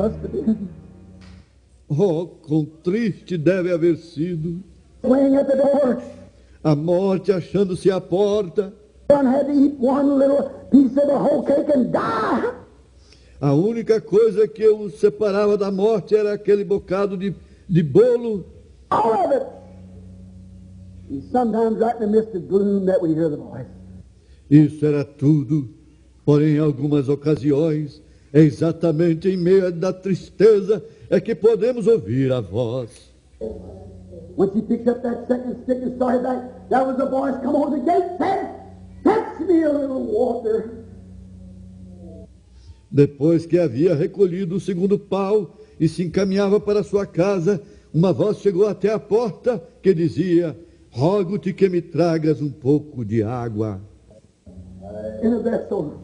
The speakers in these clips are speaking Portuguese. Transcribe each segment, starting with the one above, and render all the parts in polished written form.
must have been. Oh, quão triste deve haver sido Swing at the door. a morte achando-se à porta. One had to eat one little piece of the whole cake and die. A única coisa que o separava da morte era aquele bocado de bolo. All of it. And sometimes right in the midst of gloom that we hear the voice. Isso era tudo. Porém, em algumas ocasiões, exatamente em meio da tristeza, é que podemos ouvir a voz. When she picked up that second stick and started back, there was a voice come over the gate, said, "Fetch me a little water." Depois que havia recolhido o segundo pau e se encaminhava para sua casa, uma voz chegou até a porta que dizia: rogo-te que me tragas um pouco de água. In a vessel.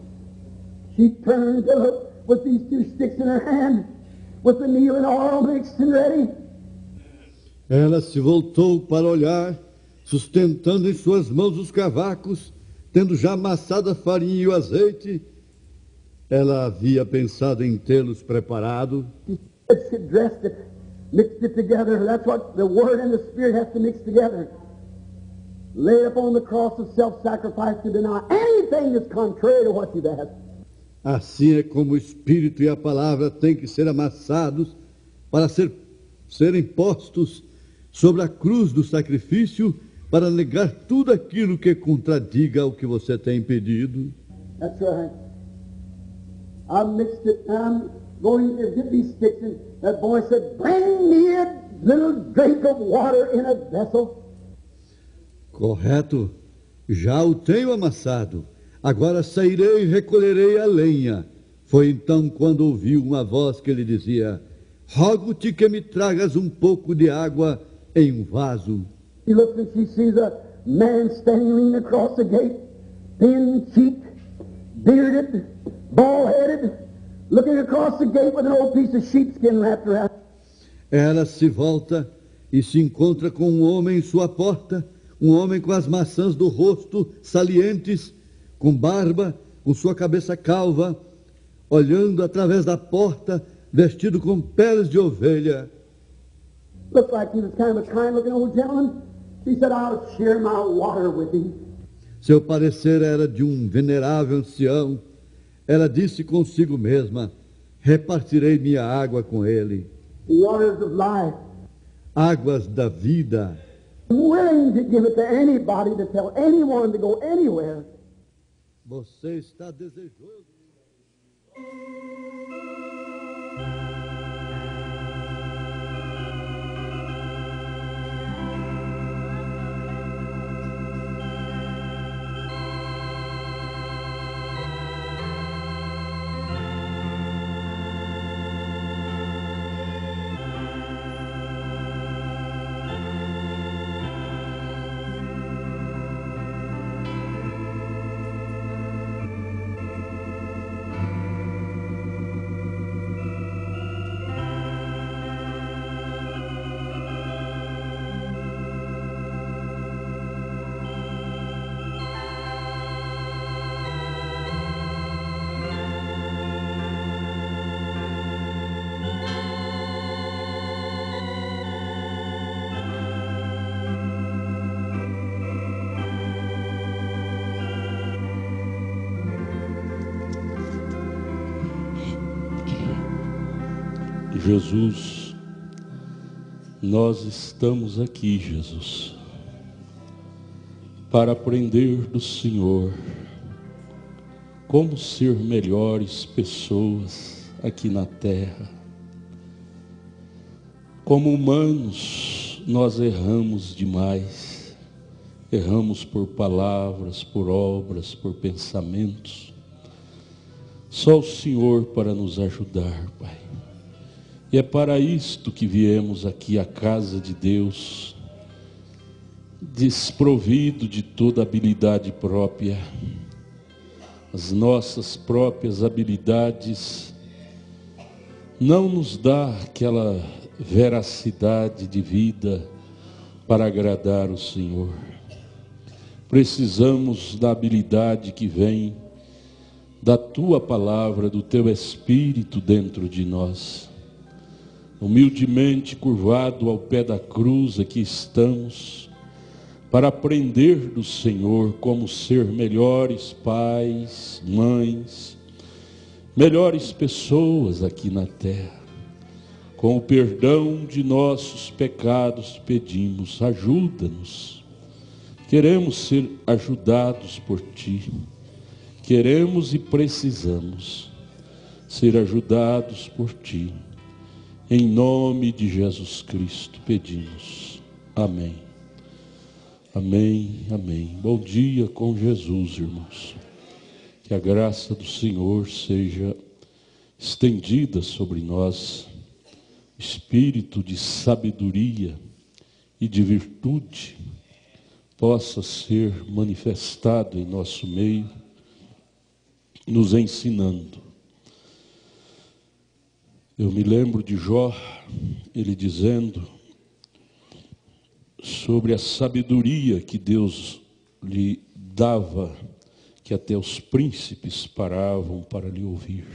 She turned to look with these two sticks in her hand, with the meal and oil mixed and ready. Ela se voltou para olhar, sustentando em suas mãos os cavacos, tendo já amassado a farinha e o azeite. Ela havia pensado em tê-los preparado. She dressed it, mixed it together. That's what the Word and the Spirit have to mix together. Lay upon the cross of self-sacrifice to deny anything that's contrary to what you've asked. Assim é como o Espírito e a Palavra têm que ser amassados para serem postos sobre a cruz do sacrifício para negar tudo aquilo que contradiga o que você tem pedido. That's right. I mixed it, and I'm going to get these sticks, and that boy said, "Bring me a little drink of water in a vessel." Correto. Já o tenho amassado. Agora sairei e recolherei a lenha. Foi então quando ouviu uma voz que lhe dizia: rogo-te que me tragas um pouco de água em um vaso. She looks and she sees a man standing leaning across the gate, thin-cheeked, bearded, bald-headed, looking across the gate with an old piece of sheepskin wrapped around. Ela se volta e se encontra com um homem em sua porta, um homem com as maçãs do rosto salientes, com barba, com sua cabeça calva, olhando através da porta, vestido com peles de ovelha. Looked like he was kind of a kind-looking old gentleman. He said, "I'll share my water with him." Seu parecer era de um venerável ancião. Ela disse consigo mesma: repartirei minha água com ele. Waters of life. Águas da vida. Willing to give it to anybody, to tell anyone to go anywhere. Você está desejoso. Jesus, nós estamos aqui, Jesus, para aprender do Senhor como ser melhores pessoas aqui na terra. Como humanos, nós erramos demais. Erramos por palavras, por obras, por pensamentos. Só o Senhor para nos ajudar, Pai. E é para isto que viemos aqui à casa de Deus, desprovido de toda habilidade própria. As nossas próprias habilidades não nos dá aquela veracidade de vida para agradar o Senhor. Precisamos da habilidade que vem da Tua Palavra, do Teu Espírito dentro de nós. humildemente curvado ao pé da cruz, aqui estamos, para aprender do Senhor como ser melhores pais, mães, melhores pessoas aqui na terra. Com o perdão de nossos pecados pedimos, ajuda-nos. Queremos ser ajudados por Ti. Queremos e precisamos ser ajudados por Ti. Em nome de Jesus Cristo pedimos. Amém. Amém, amém. Bom dia com Jesus, irmãos. Que a graça do Senhor seja estendida sobre nós. Espírito de sabedoria e de virtude possa ser manifestado em nosso meio, nos ensinando. Eu me lembro de Jó, ele dizendo sobre a sabedoria que Deus lhe dava, que até os príncipes paravam para lhe ouvir.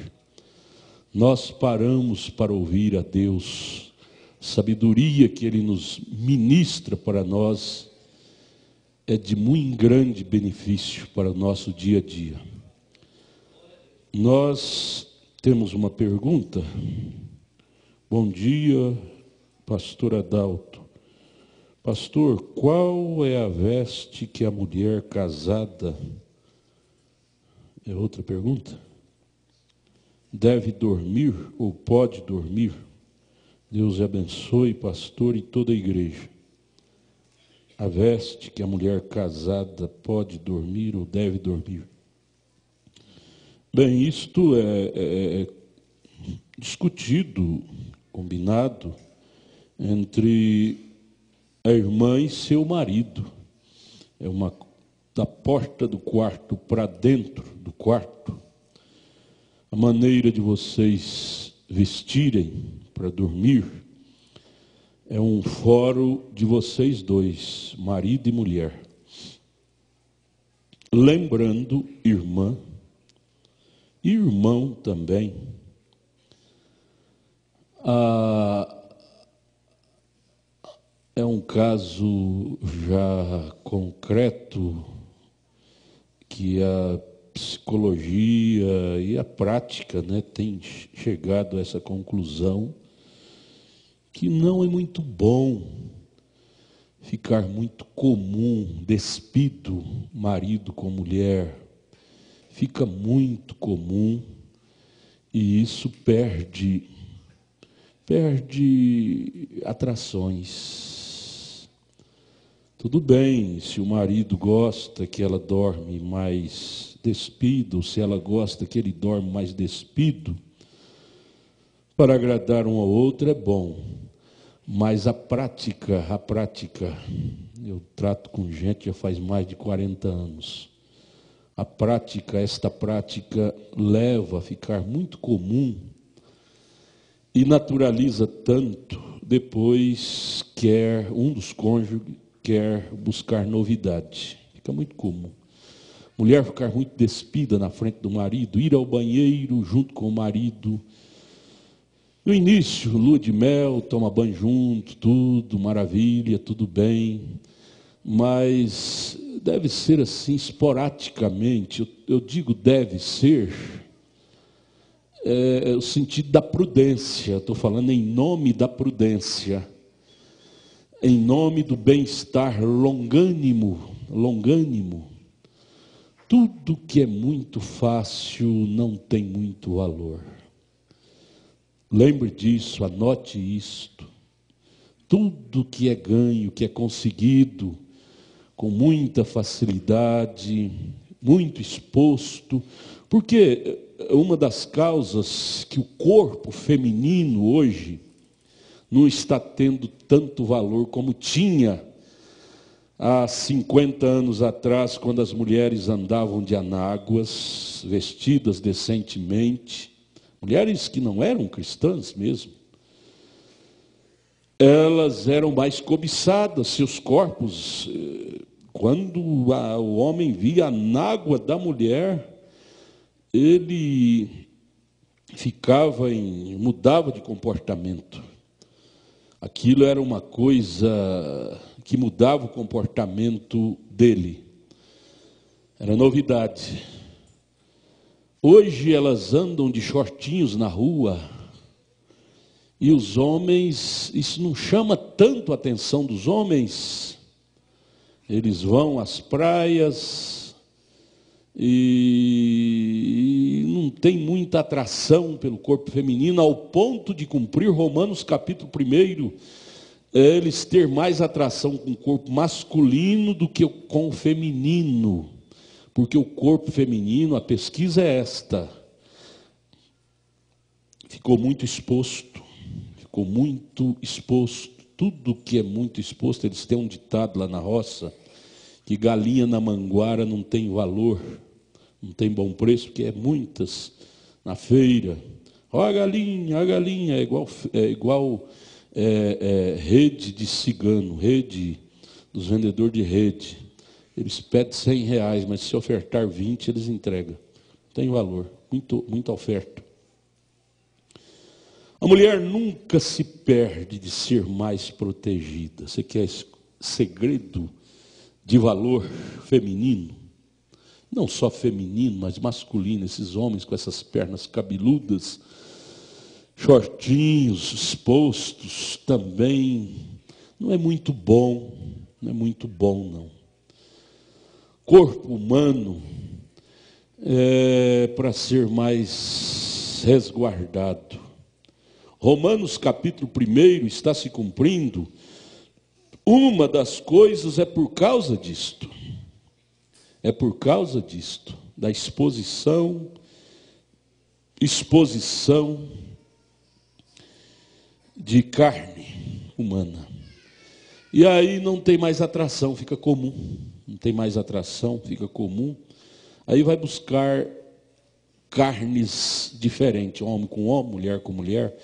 Nós paramos para ouvir a Deus. Sabedoria que Ele nos ministra para nós é de muito grande benefício para o nosso dia a dia. Nós temos uma pergunta. Bom dia, pastor Adalto. Pastor, qual é a veste que a mulher casada... É outra pergunta? Deve dormir ou pode dormir? Deus abençoe, pastor, e toda a igreja. A veste que a mulher casada pode dormir ou deve dormir? Bem, isto é discutido, combinado, entre a irmã e seu marido. É da porta do quarto para dentro do quarto. A maneira de vocês vestirem para dormir é um fórum de vocês dois, marido e mulher. Lembrando, irmã e irmão também, é um caso já concreto que a psicologia e a prática, tem chegado a essa conclusão que não é muito bom ficar muito comum, despido, marido com mulher. Fica muito comum e isso perde atrações. Tudo bem, se o marido gosta que ela dorme mais despido, se ela gosta que ele dorme mais despido, para agradar um ao outro é bom. Mas a prática, eu trato com gente já faz mais de 40 anos. Esta prática leva a ficar muito comum e naturaliza tanto, depois um dos cônjuges quer buscar novidade. Fica muito comum. Mulher ficar muito despida na frente do marido, ir ao banheiro junto com o marido. No início, lua de mel, toma banho junto, tudo maravilha, tudo bem. Mas deve ser assim esporadicamente. Eu digo deve ser, o sentido da prudência. Estou falando em nome da prudência, em nome do bem-estar longânimo. Tudo que é muito fácil não tem muito valor. Lembre disso, anote isto. Tudo que é ganho, que é conseguido com muita facilidade, muito exposto, porque uma das causas que o corpo feminino hoje não está tendo tanto valor como tinha há 50 anos atrás, quando as mulheres andavam de anáguas, vestidas decentemente, mulheres que não eram cristãs mesmo. Elas eram mais cobiçadas, seus corpos. Quando o homem via a nágua da mulher, ele mudava de comportamento. Aquilo era uma coisa que mudava o comportamento dele. Era novidade. Hoje elas andam de shortinhos na rua e os homens, isso não chama tanto a atenção dos homens. Eles vão às praias e não tem muita atração pelo corpo feminino, ao ponto de cumprir Romanos capítulo 1, eles ter mais atração com o corpo masculino do que com o feminino. Porque o corpo feminino, a pesquisa é esta, ficou muito exposto. Tudo que é muito exposto, eles têm um ditado lá na roça, que galinha na manguara não tem valor, não tem bom preço, porque é muitas na feira. Ó a galinha, é igual rede de cigano, rede dos vendedores de rede. Eles pedem R$100, mas se ofertar 20, eles entregam. Não tem valor, muita oferta. A mulher nunca se perde de ser mais protegida. Você quer segredo de valor feminino? Não só feminino, mas masculino. Esses homens com essas pernas cabeludas, shortinhos, expostos também. Não é muito bom, não. Corpo humano é para ser mais resguardado. Romanos capítulo 1 está se cumprindo. Uma das coisas é por causa disto. Da exposição de carne humana. E aí não tem mais atração, fica comum. Aí vai buscar carnes diferentes, homem com homem, mulher com mulher,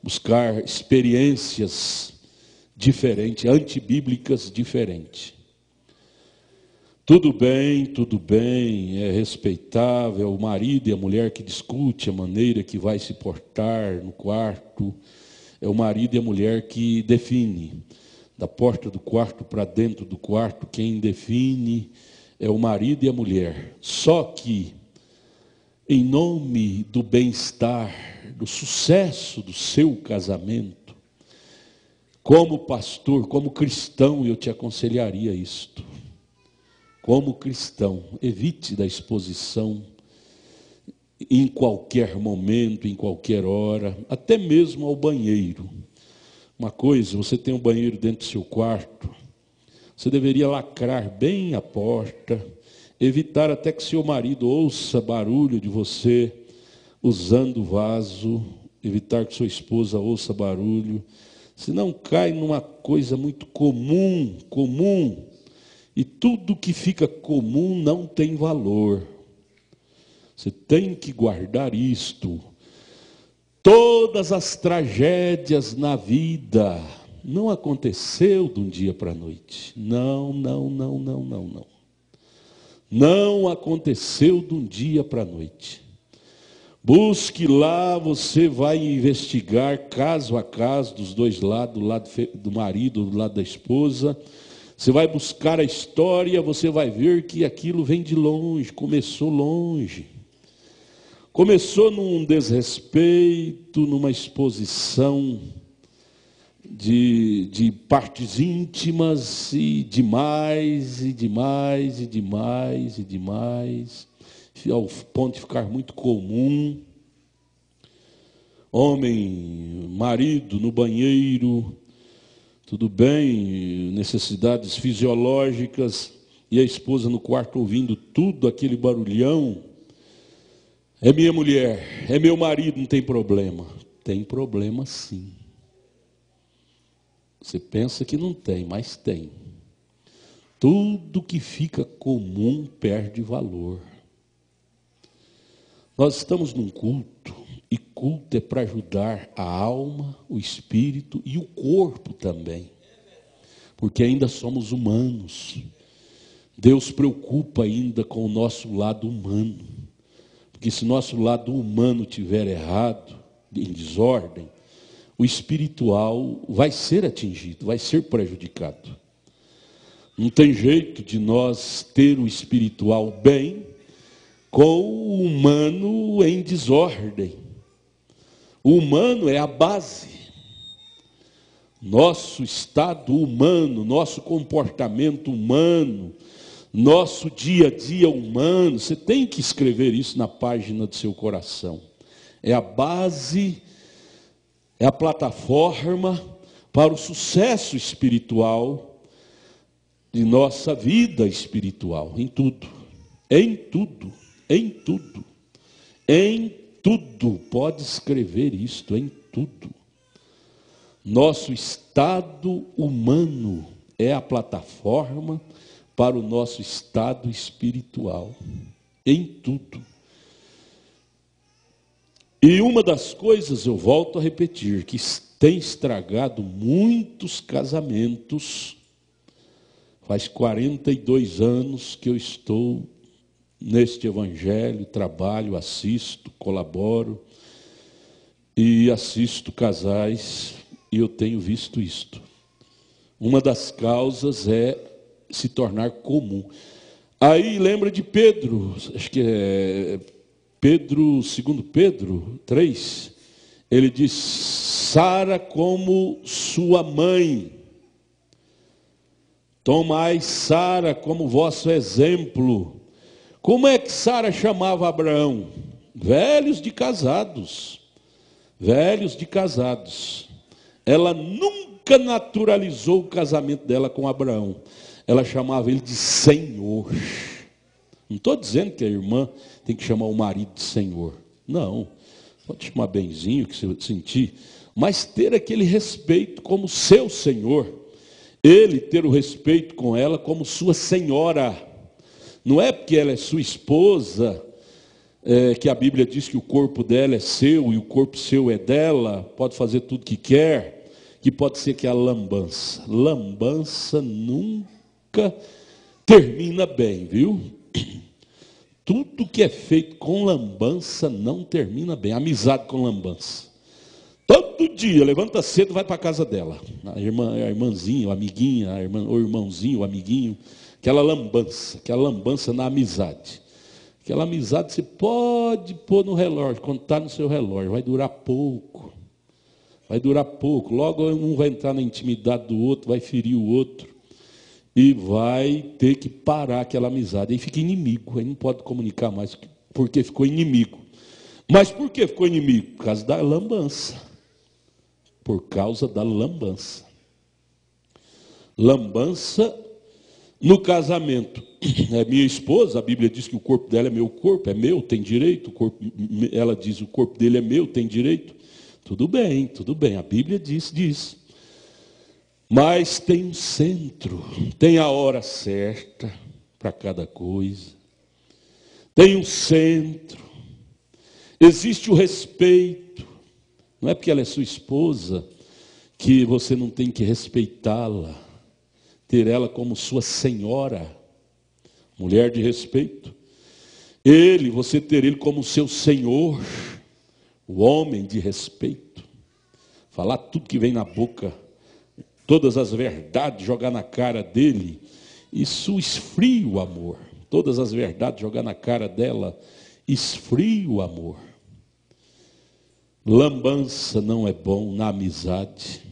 buscar experiências diferentes, antibíblicas diferentes. Tudo bem, é respeitável, o marido e a mulher que discute a maneira que vai se portar no quarto, é o marido e a mulher que define. Da porta do quarto para dentro do quarto, quem define é o marido e a mulher. Só que, em nome do bem-estar, do sucesso do seu casamento, como pastor, como cristão, eu te aconselharia isto. Como cristão, evite da exposição em qualquer momento, em qualquer hora, até mesmo ao banheiro. Uma coisa, você tem um banheiro dentro do seu quarto, você deveria lacrar bem a porta, evitar até que seu marido ouça barulho de você usando o vaso, evitar que sua esposa ouça barulho, senão cai numa coisa muito comum, e tudo que fica comum não tem valor. Você tem que guardar isto. Todas as tragédias na vida não aconteceu de um dia para a noite. Não. Não aconteceu de um dia para a noite. Busque lá, você vai investigar caso a caso dos dois lados, do lado do marido, do lado da esposa. Você vai buscar a história, você vai ver que aquilo vem de longe, começou longe. Começou num desrespeito, numa exposição de partes íntimas e demais, ao ponto de ficar muito comum. Homem, marido no banheiro, tudo bem, necessidades fisiológicas, e a esposa no quarto ouvindo tudo aquele barulhão. É minha mulher, é meu marido, não tem problema. Tem problema sim. Você pensa que não tem, mas tem. Tudo que fica comum perde valor. Nós estamos num culto, e culto é para ajudar a alma, o espírito e o corpo também. Porque ainda somos humanos. Deus preocupa ainda com o nosso lado humano. Porque se nosso lado humano estiver errado, em desordem, o espiritual vai ser atingido, vai ser prejudicado. Não tem jeito de nós ter o espiritual bem com o humano em desordem. O humano é a base. Nosso estado humano, nosso comportamento humano, nosso dia a dia humano, você tem que escrever isso na página do seu coração. É a base, é a plataforma para o sucesso espiritual de nossa vida espiritual, em tudo, em tudo, em tudo, em tudo, pode escrever isto, em tudo. Nosso estado humano é a plataforma para o nosso estado espiritual, em tudo. E uma das coisas, eu volto a repetir, que tem estragado muitos casamentos. Faz 42 anos que eu estou neste evangelho, trabalho, assisto, colaboro e assisto casais, e eu tenho visto isto. Uma das causas é se tornar comum. Aí lembra de Pedro, acho que é Pedro, 2 Pedro 3, ele diz: Sara como sua mãe. Tomai Sara como vosso exemplo. Como é que Sara chamava Abraão? Velhos de casados. Velhos de casados. Ela nunca naturalizou o casamento dela com Abraão. Ela chamava ele de Senhor. Não estou dizendo que a irmã tem que chamar o marido de Senhor. Não. Pode chamar benzinho, que você sentir. Mas ter aquele respeito como seu Senhor. Ele ter o respeito com ela como sua senhora. Não é porque ela é sua esposa, que a Bíblia diz que o corpo dela é seu e o corpo seu é dela, pode fazer tudo que quer, que pode ser que é a lambança. Lambança nunca termina bem, viu? Tudo que é feito com lambança não termina bem. Amizade com lambança. Todo dia, levanta cedo e vai para a casa dela. A irmãzinha, a amiguinha, o irmãozinho, o amiguinho. Aquela lambança na amizade. Aquela amizade você pode pôr no relógio, quando está no seu relógio. Vai durar pouco. Vai durar pouco. Logo um vai entrar na intimidade do outro, vai ferir o outro. E vai ter que parar aquela amizade. Aí fica inimigo, aí não pode comunicar mais, porque ficou inimigo. Mas por que ficou inimigo? Por causa da lambança. Por causa da lambança. Lambança no casamento. É minha esposa, a Bíblia diz que o corpo dela é meu corpo, é meu, tem direito. Ela diz o corpo dele é meu, tem direito. Tudo bem, a Bíblia diz. Mas tem um centro, tem a hora certa para cada coisa. Tem um centro. Existe o respeito. Não é porque ela é sua esposa que você não tem que respeitá-la, ter ela como sua senhora, mulher de respeito. Você ter ele como seu senhor, o homem de respeito. Falar tudo que vem na boca, todas as verdades, jogar na cara dele, isso esfria o amor. Todas as verdades, jogar na cara dela, esfria o amor. Lambança não é bom na amizade.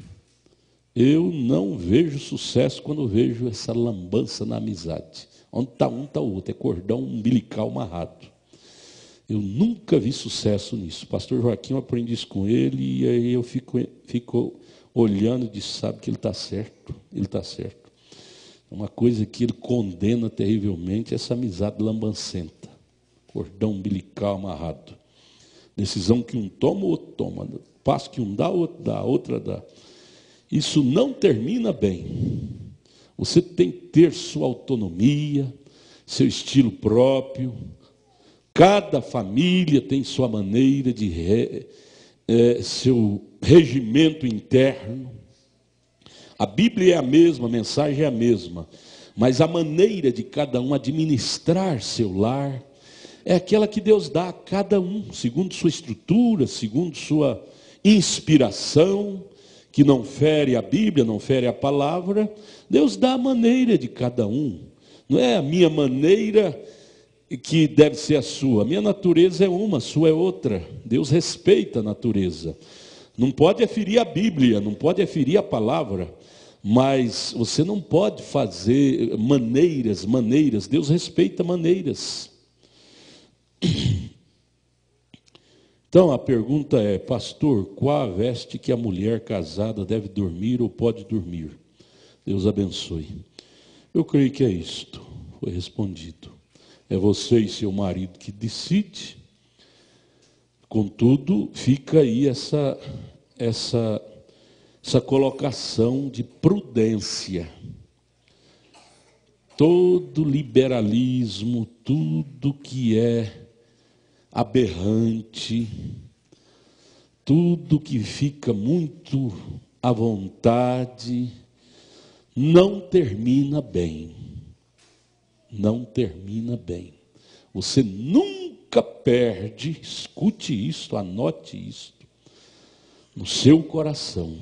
Eu não vejo sucesso quando vejo essa lambança na amizade. Onde está um, está o outro. É cordão umbilical amarrado. Eu nunca vi sucesso nisso. O pastor Joaquim, eu aprendi isso com ele, e aí eu fico olhando e disse, sabe que ele está certo. Ele está certo. É uma coisa que ele condena terrivelmente, essa amizade lambancenta. Cordão umbilical amarrado. Decisão que um toma, o outro toma. Passo que um dá, o outro dá, a outra dá. Isso não termina bem. Você tem que ter sua autonomia, seu estilo próprio. Cada família tem sua maneira de seu regimento interno. A Bíblia é a mesma, a mensagem é a mesma. Mas a maneira de cada um administrar seu lar é aquela que Deus dá a cada um, segundo sua estrutura, segundo sua inspiração, que não fere a Bíblia, não fere a palavra. Deus dá a maneira de cada um. Não é a minha maneira que deve ser a sua. A minha natureza é uma, a sua é outra. Deus respeita a natureza. Não pode ferir a Bíblia, não pode ferir a palavra, mas você não pode fazer maneiras. Deus respeita maneiras. Então a pergunta é: pastor, qual a veste que a mulher casada deve dormir ou pode dormir? Deus abençoe. Eu creio que é isto, foi respondido. É você e seu marido que decide. Contudo, fica aí essa colocação de prudência. Todo liberalismo, tudo que é aberrante, tudo que fica muito à vontade, não termina bem. Não termina bem. Você nunca perde, escute isto, anote isto, no seu coração.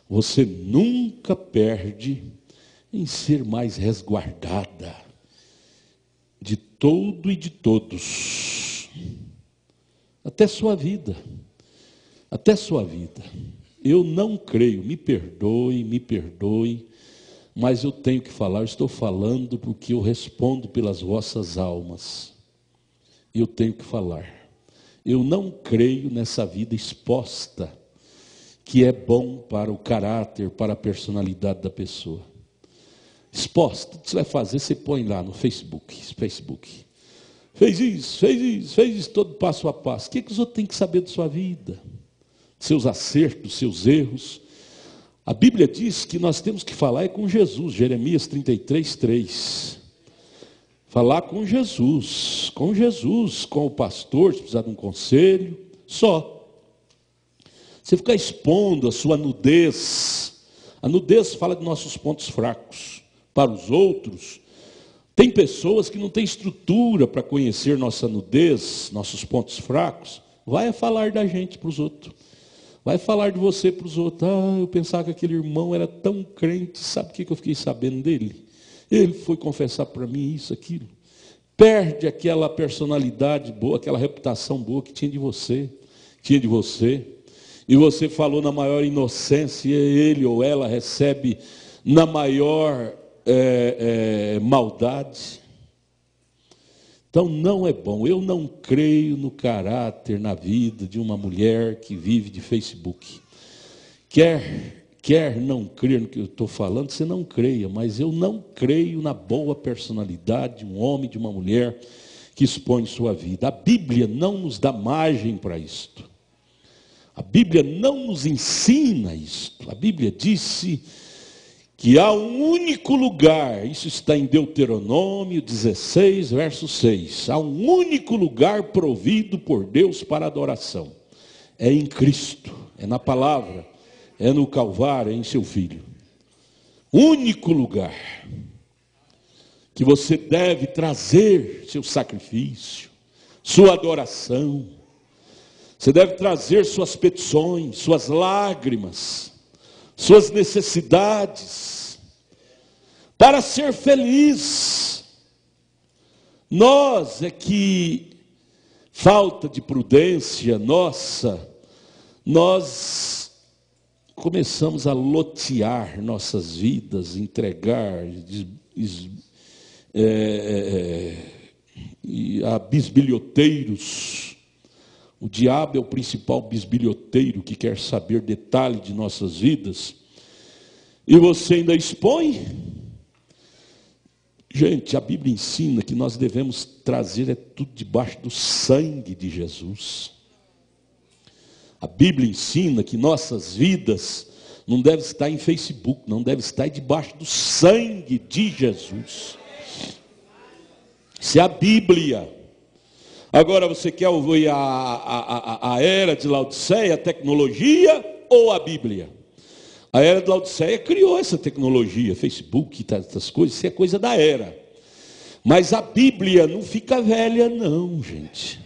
Você nunca perde em ser mais resguardada de todo e de todos. Até sua vida. Até sua vida. Eu não creio, me perdoe, mas eu tenho que falar, eu estou falando porque eu respondo pelas vossas almas. Eu tenho que falar. Eu não creio nessa vida exposta, que é bom para o caráter, para a personalidade da pessoa. Exposta, o que você vai fazer, você põe lá no Facebook. Fez isso, todo passo a passo. O que os outros têm que saber da sua vida? Seus acertos, seus erros. A Bíblia diz que nós temos que falar com Jesus, Jeremias 33:3. Falar com Jesus, com o pastor, se precisar de um conselho, só. Você ficar expondo a sua nudez. A nudez fala de nossos pontos fracos. Para os outros, tem pessoas que não têm estrutura para conhecer nossa nudez, nossos pontos fracos. Vai a falar da gente para os outros. Vai falar de você para os outros. Eu pensava que aquele irmão era tão crente. Sabe o que eu fiquei sabendo dele? Ele foi confessar para mim isso, aquilo. Perde aquela personalidade boa, aquela reputação boa que tinha de você. E você falou na maior inocência, e ele ou ela recebe na maior maldade. Então não é bom. Eu não creio no caráter, na vida de uma mulher que vive de Facebook. Quer não crer no que eu estou falando, você não creia, mas eu não creio na boa personalidade de um homem, de uma mulher que expõe sua vida. A Bíblia não nos dá margem para isto. A Bíblia não nos ensina isto. A Bíblia disse que há um único lugar, isso está em Deuteronômio 16, verso 6. Há um único lugar provido por Deus para adoração. É em Cristo, é na palavra, é no Calvário, é em seu Filho. Único lugar que você deve trazer seu sacrifício, sua adoração. Você deve trazer suas petições, suas lágrimas, suas necessidades, para ser feliz. Nós é que, falta de prudência nossa, nós começamos a lotear nossas vidas, entregar a bisbilhoteiros. O diabo é o principal bisbilhoteiro que quer saber detalhe de nossas vidas. E você ainda expõe? Gente, a Bíblia ensina que nós devemos trazer tudo debaixo do sangue de Jesus. A Bíblia ensina que nossas vidas não devem estar em Facebook, não devem estar debaixo do sangue de Jesus. Isso é a Bíblia. Agora você quer ouvir a era de Laodiceia, a tecnologia ou a Bíblia? A era de Laodiceia criou essa tecnologia, Facebook, essas coisas, isso é coisa da era. Mas a Bíblia não fica velha não, gente.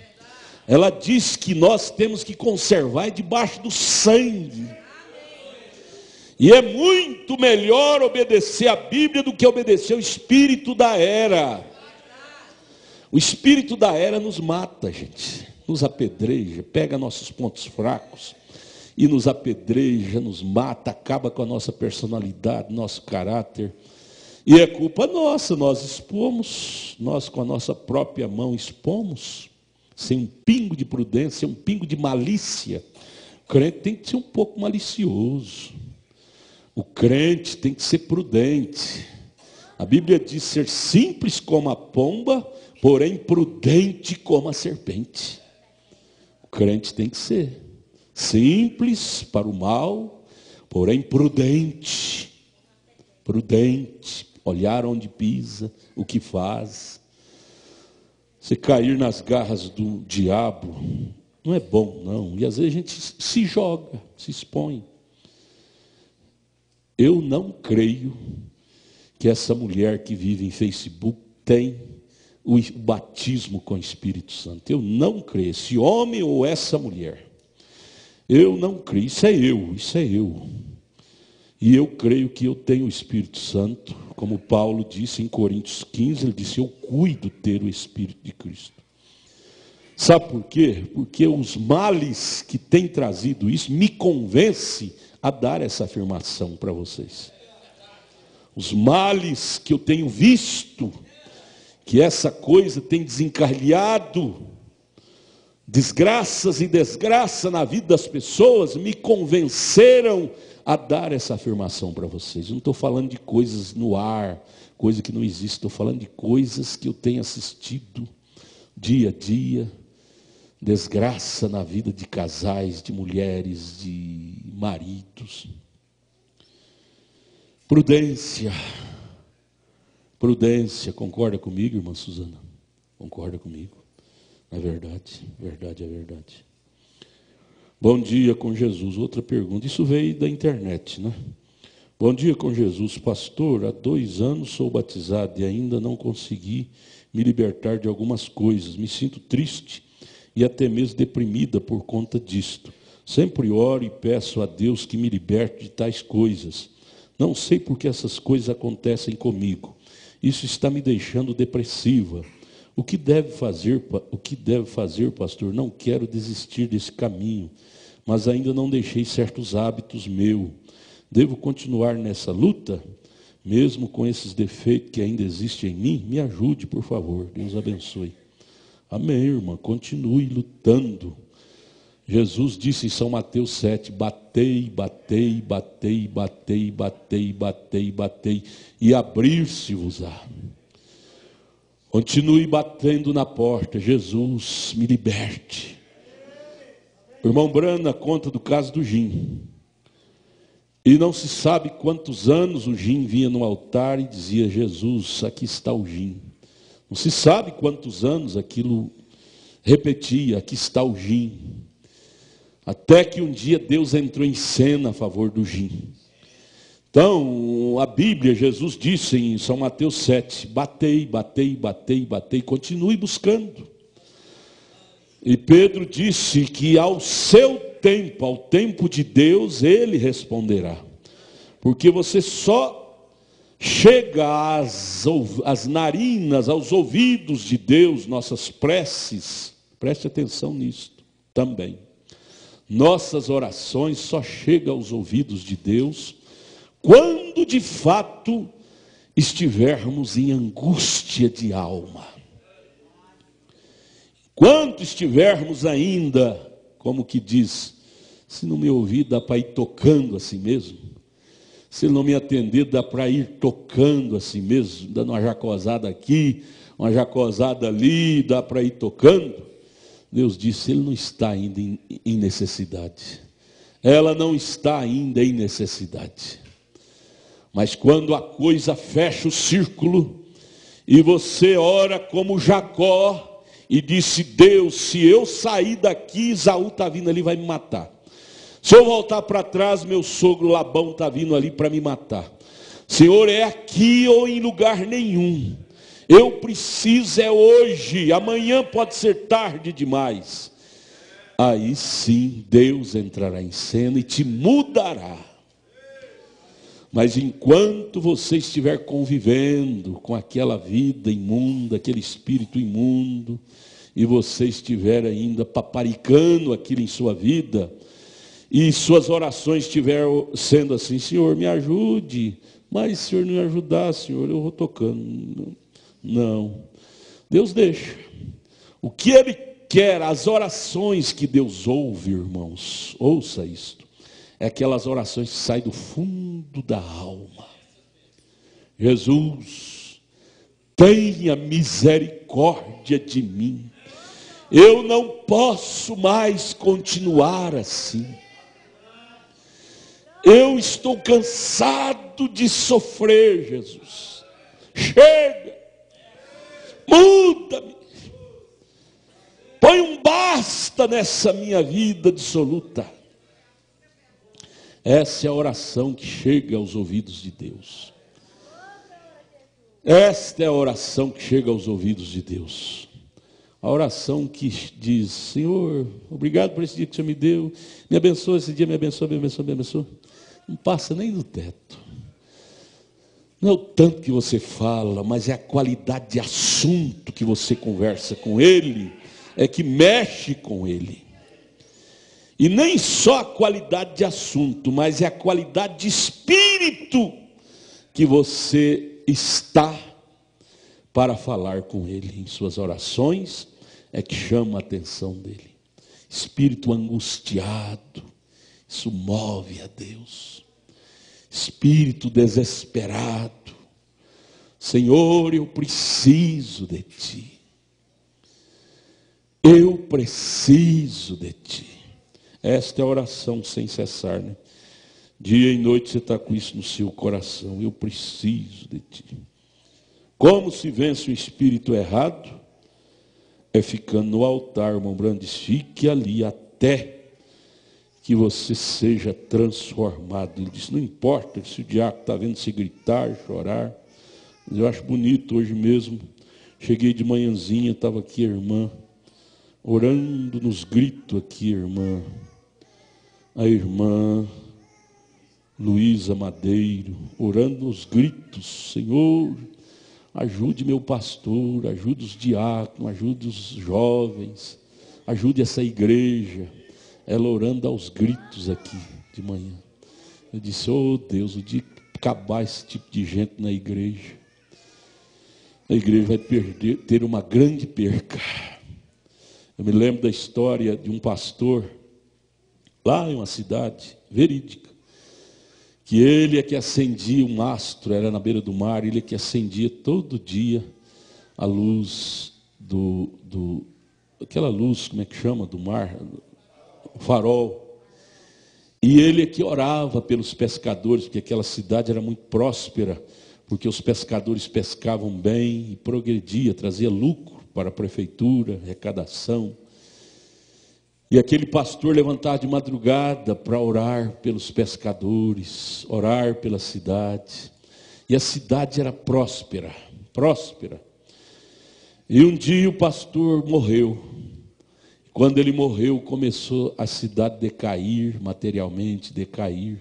Ela diz que nós temos que conservar debaixo do sangue. E é muito melhor obedecer a Bíblia do que obedecer ao espírito da era. O espírito da era nos mata, gente, nos apedreja, pega nossos pontos fracos e nos apedreja, nos mata, acaba com a nossa personalidade, nosso caráter. E é culpa nossa, nós expomos, nós com a nossa própria mão expomos, sem um pingo de prudência, sem um pingo de malícia. O crente tem que ser um pouco malicioso, o crente tem que ser prudente. A Bíblia diz ser simples como a pomba, porém prudente como a serpente. O crente tem que ser simples para o mal, porém prudente. Prudente, olhar onde pisa, o que faz. Você cair nas garras do diabo não é bom, não. E às vezes a gente se joga, se expõe. Eu não creio que essa mulher que vive em Facebook tem o batismo com o Espírito Santo. Eu não creio, esse homem ou essa mulher. Eu não creio, isso é eu. E eu creio que eu tenho o Espírito Santo, como Paulo disse em Coríntios 15, ele disse, eu cuido ter o Espírito de Cristo. Sabe por quê? Porque os males que têm trazido isso me convence a dar essa afirmação para vocês. Os males que eu tenho visto, que essa coisa tem desencarrilhado, desgraças e desgraça na vida das pessoas, me convenceram a dar essa afirmação para vocês. Eu não estou falando de coisas no ar, coisa que não existe, estou falando de coisas que eu tenho assistido dia a dia, desgraça na vida de casais, de mulheres, de maridos. Prudência, concorda comigo, irmã Suzana? Concorda comigo? É verdade, verdade é verdade. Bom dia com Jesus, outra pergunta, isso veio da internet, né? Bom dia com Jesus, pastor, há 2 anos sou batizado e ainda não consegui me libertar de algumas coisas, me sinto triste e até mesmo deprimida por conta disto. Sempre oro e peço a Deus que me liberte de tais coisas. Não sei por que essas coisas acontecem comigo. Isso está me deixando depressiva. O que deve fazer, pastor? Não quero desistir desse caminho, mas ainda não deixei certos hábitos meus. Devo continuar nessa luta, mesmo com esses defeitos que ainda existem em mim? Me ajude, por favor. Deus abençoe. Amém, irmã. Continue lutando. Jesus disse em São Mateus 7, batei, batei, batei, batei, batei, batei, batei, e abrir-se-vos-á. Continue batendo na porta. Jesus, me liberte. O irmão Brana conta do caso do Jim. E não se sabe quantos anos o Jim vinha no altar e dizia, Jesus, aqui está o Jim. Não se sabe quantos anos aquilo repetia, aqui está o Jim. Até que um dia Deus entrou em cena a favor do Jim. Então, a Bíblia, Jesus disse em São Mateus 7, batei, batei, batei, batei, continue buscando. E Pedro disse que ao seu tempo, ao tempo de Deus, ele responderá. Porque você só chega às narinas, aos ouvidos de Deus, nossas preces, preste atenção nisso também. Nossas orações só chegam aos ouvidos de Deus quando de fato estivermos em angústia de alma. Enquanto estivermos ainda, como que diz, se não me ouvir dá para ir tocando assim mesmo, se não me atender dá para ir tocando assim mesmo, dando uma jacosada aqui, uma jacosada ali, dá para ir tocando. Deus disse, ele não está ainda em necessidade. Ela não está ainda em necessidade. Mas quando a coisa fecha o círculo, e você ora como Jacó, e disse, Deus, se eu sair daqui, Esaú está vindo ali e vai me matar. Se eu voltar para trás, meu sogro Labão está vindo ali para me matar. Senhor, é aqui ou em lugar nenhum. Eu preciso é hoje, amanhã pode ser tarde demais. aí sim Deus entrará em cena e te mudará. Mas enquanto você estiver convivendo com aquela vida imunda, aquele espírito imundo, e você estiver ainda paparicando aquilo em sua vida, e suas orações estiverem sendo assim: Senhor, me ajude, mas se o Senhor não me ajudar, Senhor, eu vou tocando. Não, Deus deixa. O que Ele quer, as orações que Deus ouve, irmãos, ouça isto, é aquelas orações que saem do fundo da alma. Jesus, tenha misericórdia de mim. Eu não posso mais continuar assim. Eu estou cansado de sofrer, Jesus. Chega, muda-me. Põe um basta nessa minha vida dissoluta. Essa é a oração que chega aos ouvidos de Deus. Esta é a oração que chega aos ouvidos de Deus. A oração que diz: Senhor, obrigado por esse dia que o Senhor me deu. Me abençoa esse dia, me abençoa, me abençoa, me abençoa. Não passa nem no teto. Não é o tanto que você fala, mas é a qualidade de assunto que você conversa com Ele, é que mexe com Ele. E nem só a qualidade de assunto, mas é a qualidade de espírito que você está para falar com Ele em suas orações, é que chama a atenção dEle. Espírito angustiado, isso move a Deus. Espírito desesperado, Senhor, eu preciso de Ti. Eu preciso de Ti. Esta é a oração sem cessar, né? Dia e noite você está com isso no seu coração. Eu preciso de Ti. Como se vence o espírito errado? É ficando no altar, irmão Brandes. Fique ali até que você seja transformado. Ele disse: não importa se o diácono está vendo você gritar, chorar. Mas eu acho bonito hoje mesmo. Cheguei de manhãzinha, estava aqui a irmã, orando nos gritos aqui, irmã. A irmã Luísa Madeiro, orando nos gritos: Senhor, ajude meu pastor, ajude os diáconos, ajude os jovens, ajude essa igreja. Ela orando aos gritos aqui de manhã. Eu disse: oh Deus, o dia que acabar esse tipo de gente na igreja, a igreja vai ter uma grande perca. Eu me lembro da história de um pastor, lá em uma cidade verídica, que ele é que acendia um mastro, era na beira do mar, ele é que acendia todo dia a luz aquela luz, como é que chama, do mar, o farol. E ele é que orava pelos pescadores, porque aquela cidade era muito próspera, porque os pescadores pescavam bem e progredia, trazia lucro para a prefeitura, arrecadação. E aquele pastor levantava de madrugada para orar pelos pescadores, orar pela cidade. E a cidade era próspera, próspera. E um dia o pastor morreu. Quando ele morreu, começou a cidade decair, materialmente decair.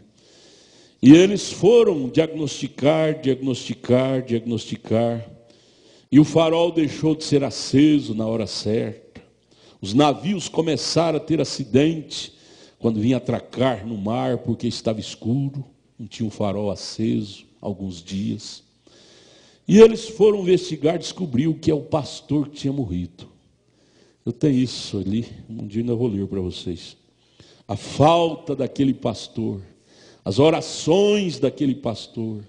E eles foram diagnosticar. E o farol deixou de ser aceso na hora certa. Os navios começaram a ter acidente quando vinha atracar no mar, porque estava escuro, não tinha um farol aceso alguns dias. E eles foram investigar, descobriu que é o pastor que tinha morrido. Eu tenho isso ali, um dia ainda vou ler para vocês. A falta daquele pastor, as orações daquele pastor,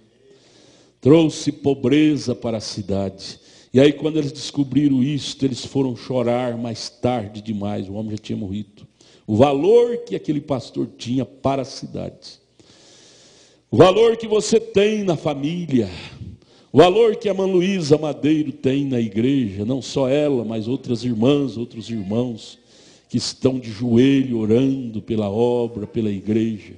trouxe pobreza para a cidade. E aí quando eles descobriram isso, eles foram chorar mais tarde demais, o homem já tinha morrido. O valor que aquele pastor tinha para a cidade. O valor que você tem na família. O valor que a irmã Luísa Madeiro tem na igreja, não só ela, mas outras irmãs, outros irmãos, que estão de joelho orando pela obra, pela igreja.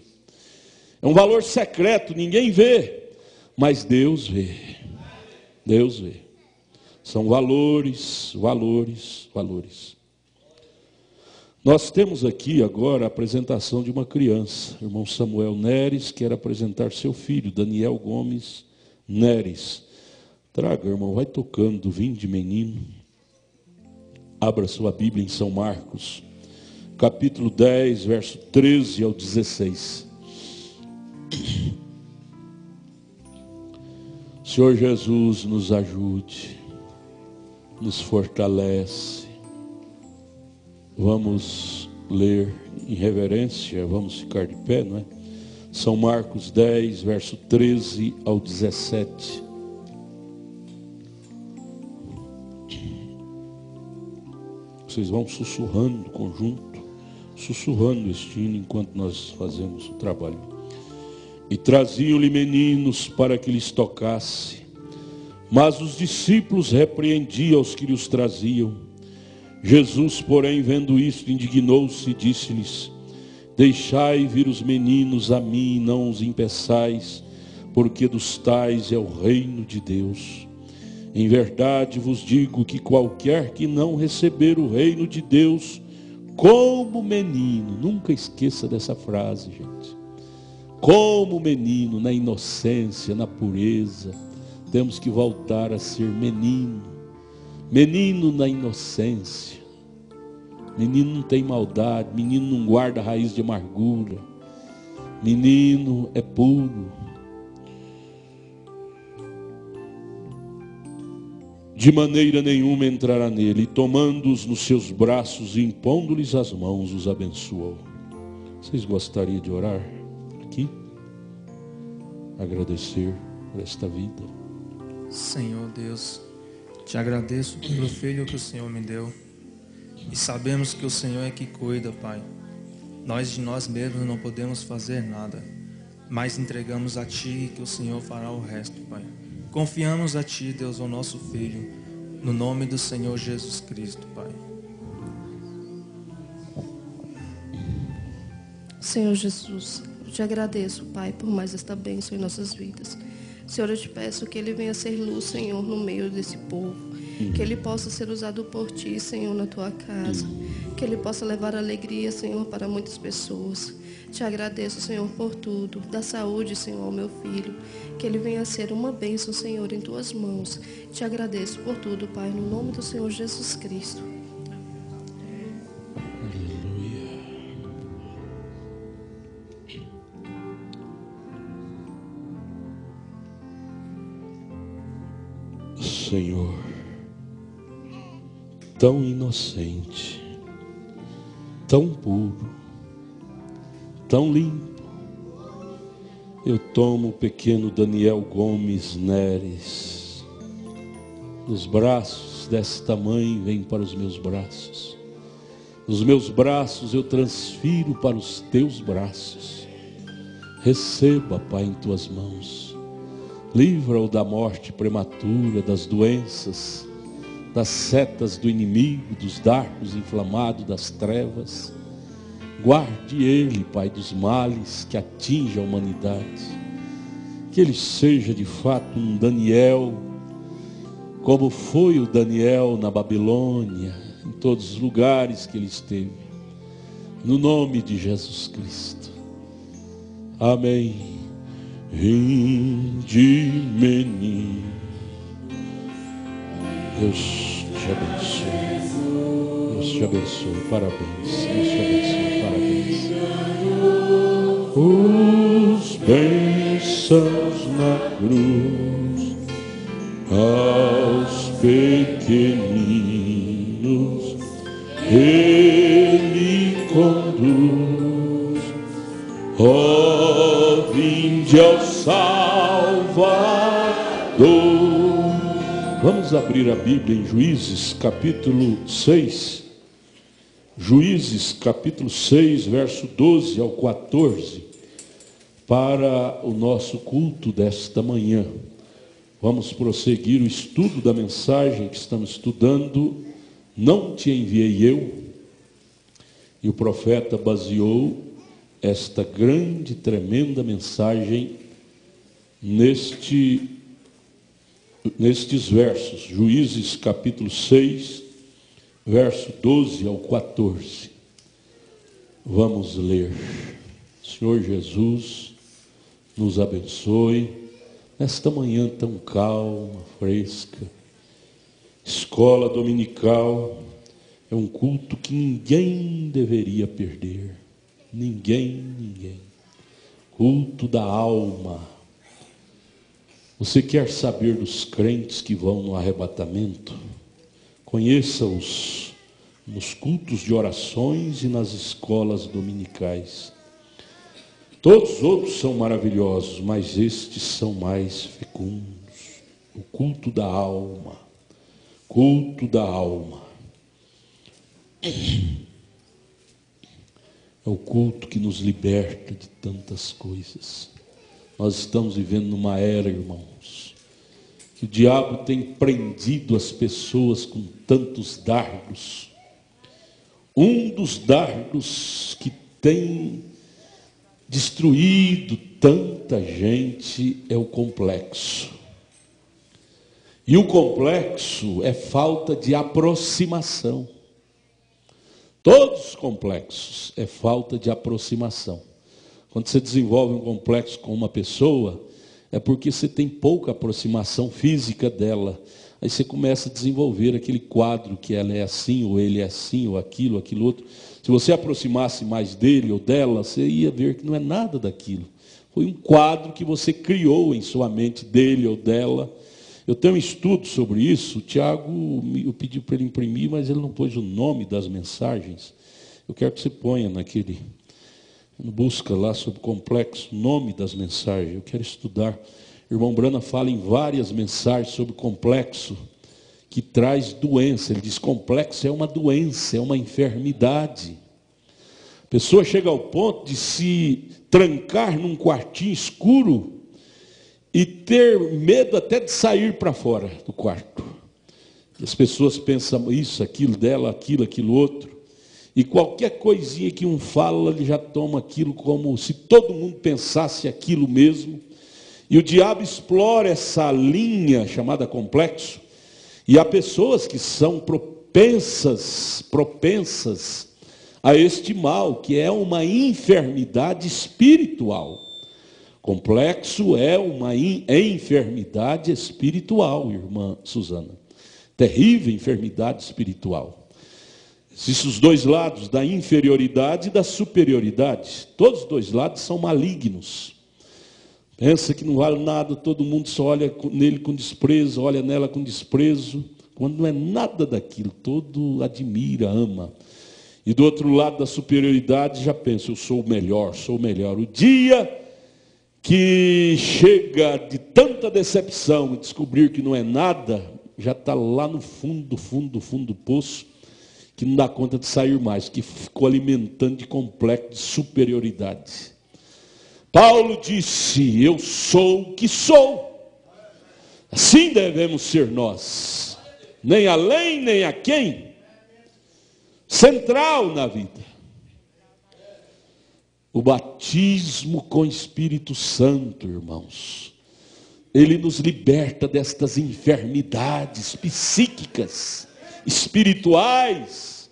É um valor secreto, ninguém vê, mas Deus vê. Deus vê. São valores, valores, valores. Nós temos aqui agora a apresentação de uma criança. O irmão Samuel Neres quer apresentar seu filho, Daniel Gomes Neres. Traga, irmão, vai tocando, vinde menino. Abra sua Bíblia em São Marcos, capítulo 10, verso 13 ao 16. Senhor Jesus, nos ajude, nos fortalece. Vamos ler em reverência, vamos ficar de pé, não é? São Marcos 10, verso 13 ao 17. Vocês vão sussurrando no conjunto, sussurrando este hino enquanto nós fazemos o trabalho. E traziam-lhe meninos para que lhes tocasse, mas os discípulos repreendiam os que lhes traziam. Jesus, porém, vendo isto, indignou-se e disse-lhes: deixai vir os meninos a mim, e não os impeçais, porque dos tais é o reino de Deus. Em verdade vos digo que qualquer que não receber o reino de Deus como menino, nunca esqueça dessa frase, gente. Como menino, na inocência, na pureza, temos que voltar a ser menino. Menino na inocência. Menino não tem maldade, menino não guarda raiz de amargura. Menino é puro. De maneira nenhuma entrará nele, e tomando-os nos seus braços e impondo-lhes as mãos, os abençoou. Vocês gostariam de orar aqui? Agradecer por esta vida. Senhor Deus, te agradeço pelo filho que o Senhor me deu. E sabemos que o Senhor é que cuida, Pai. Nós de nós mesmos não podemos fazer nada, mas entregamos a Ti que o Senhor fará o resto, Pai. Confiamos a Ti, Deus, o nosso filho, no nome do Senhor Jesus Cristo, Pai. Senhor Jesus, eu te agradeço, Pai, por mais esta bênção em nossas vidas. Senhor, eu te peço que ele venha ser luz, Senhor, no meio desse povo. Que ele possa ser usado por Ti, Senhor, na Tua casa. Que ele possa levar alegria, Senhor, para muitas pessoas. Te agradeço, Senhor, por tudo. Dá saúde, Senhor, ao meu filho. Que ele venha ser uma bênção, Senhor, em Tuas mãos. Te agradeço por tudo, Pai, no nome do Senhor Jesus Cristo. Senhor, tão inocente, tão puro, tão limpo. Eu tomo o pequeno Daniel Gomes Neres nos braços desta mãe, vem para os meus braços. Os meus braços eu transfiro para os Teus braços. Receba, Pai, em Tuas mãos. Livra-o da morte prematura, das doenças, das setas do inimigo, dos dardos inflamados das trevas. Guarde ele, Pai, dos males que atingem a humanidade. Que ele seja de fato um Daniel, como foi o Daniel na Babilônia, em todos os lugares que ele esteve. No nome de Jesus Cristo. Amém. Vinde, menino. Deus te abençoe. Deus te abençoe. Parabéns. Deus te abençoe. Parabéns. Os bênçãos na cruz aos pequeninos Ele conduz. Ó, vinde ao Salvador. Vamos abrir a Bíblia em Juízes, capítulo 6. Juízes, capítulo 6, verso 12 ao 14, para o nosso culto desta manhã. Vamos prosseguir o estudo da mensagem que estamos estudando. Não te enviei eu. E o profeta baseou esta grande, tremenda mensagem nestes versos. Juízes capítulo 6, verso 12 ao 14. Vamos ler. Senhor Jesus, nos abençoe nesta manhã tão calma, fresca. Escola dominical é um culto que ninguém deveria perder. Ninguém. Culto da alma. Você quer saber dos crentes que vão no arrebatamento? Conheça-os nos cultos de orações e nas escolas dominicais. Todos os outros são maravilhosos, mas estes são mais fecundos. O culto da alma. Culto da alma. É o culto que nos liberta de tantas coisas. Nós estamos vivendo numa era, irmãos, que o diabo tem prendido as pessoas com tantos dardos. Um dos dardos que tem destruído tanta gente é o complexo. E o complexo é falta de aproximação. Todos os complexos é falta de aproximação. Quando você desenvolve um complexo com uma pessoa, é porque você tem pouca aproximação física dela. Aí você começa a desenvolver aquele quadro que ela é assim, ou ele é assim, ou aquilo outro. Se você aproximasse mais dele ou dela, você ia ver que não é nada daquilo. Foi um quadro que você criou em sua mente, dele ou dela. Eu tenho um estudo sobre isso. O Tiago, eu pedi para ele imprimir, mas ele não pôs o nome das mensagens. Eu quero que você ponha busca lá sobre complexo, nome das mensagens. Eu quero estudar. O irmão Brana fala em várias mensagens sobre complexo, que traz doença. Ele diz: complexo é uma doença, é uma enfermidade. A pessoa chega ao ponto de se trancar num quartinho escuro e ter medo até de sair para fora do quarto. E as pessoas pensam isso, aquilo dela, aquilo outro. E qualquer coisinha que um fala, ele já toma aquilo como se todo mundo pensasse aquilo mesmo. E o diabo explora essa linha chamada complexo. E há pessoas que são propensas a este mal, que é uma enfermidade espiritual. Complexo é uma enfermidade espiritual, irmã Suzana. Terrível enfermidade espiritual. Existem os dois lados, da inferioridade e da superioridade. Todos os dois lados são malignos. Pensa que não vale nada, todo mundo só olha nele com desprezo, olha nela com desprezo, quando não é nada daquilo, todo admira, ama. E do outro lado da superioridade já pensa: eu sou o melhor, sou o melhor. O dia que chega de tanta decepção e descobrir que não é nada, já está lá no fundo do poço, que não dá conta de sair mais, que ficou alimentando de complexo de superioridade. Paulo disse: eu sou o que sou. Assim devemos ser nós, nem além nem a quem. Central na vida. O batismo com o Espírito Santo, irmãos, ele nos liberta destas enfermidades psíquicas, espirituais.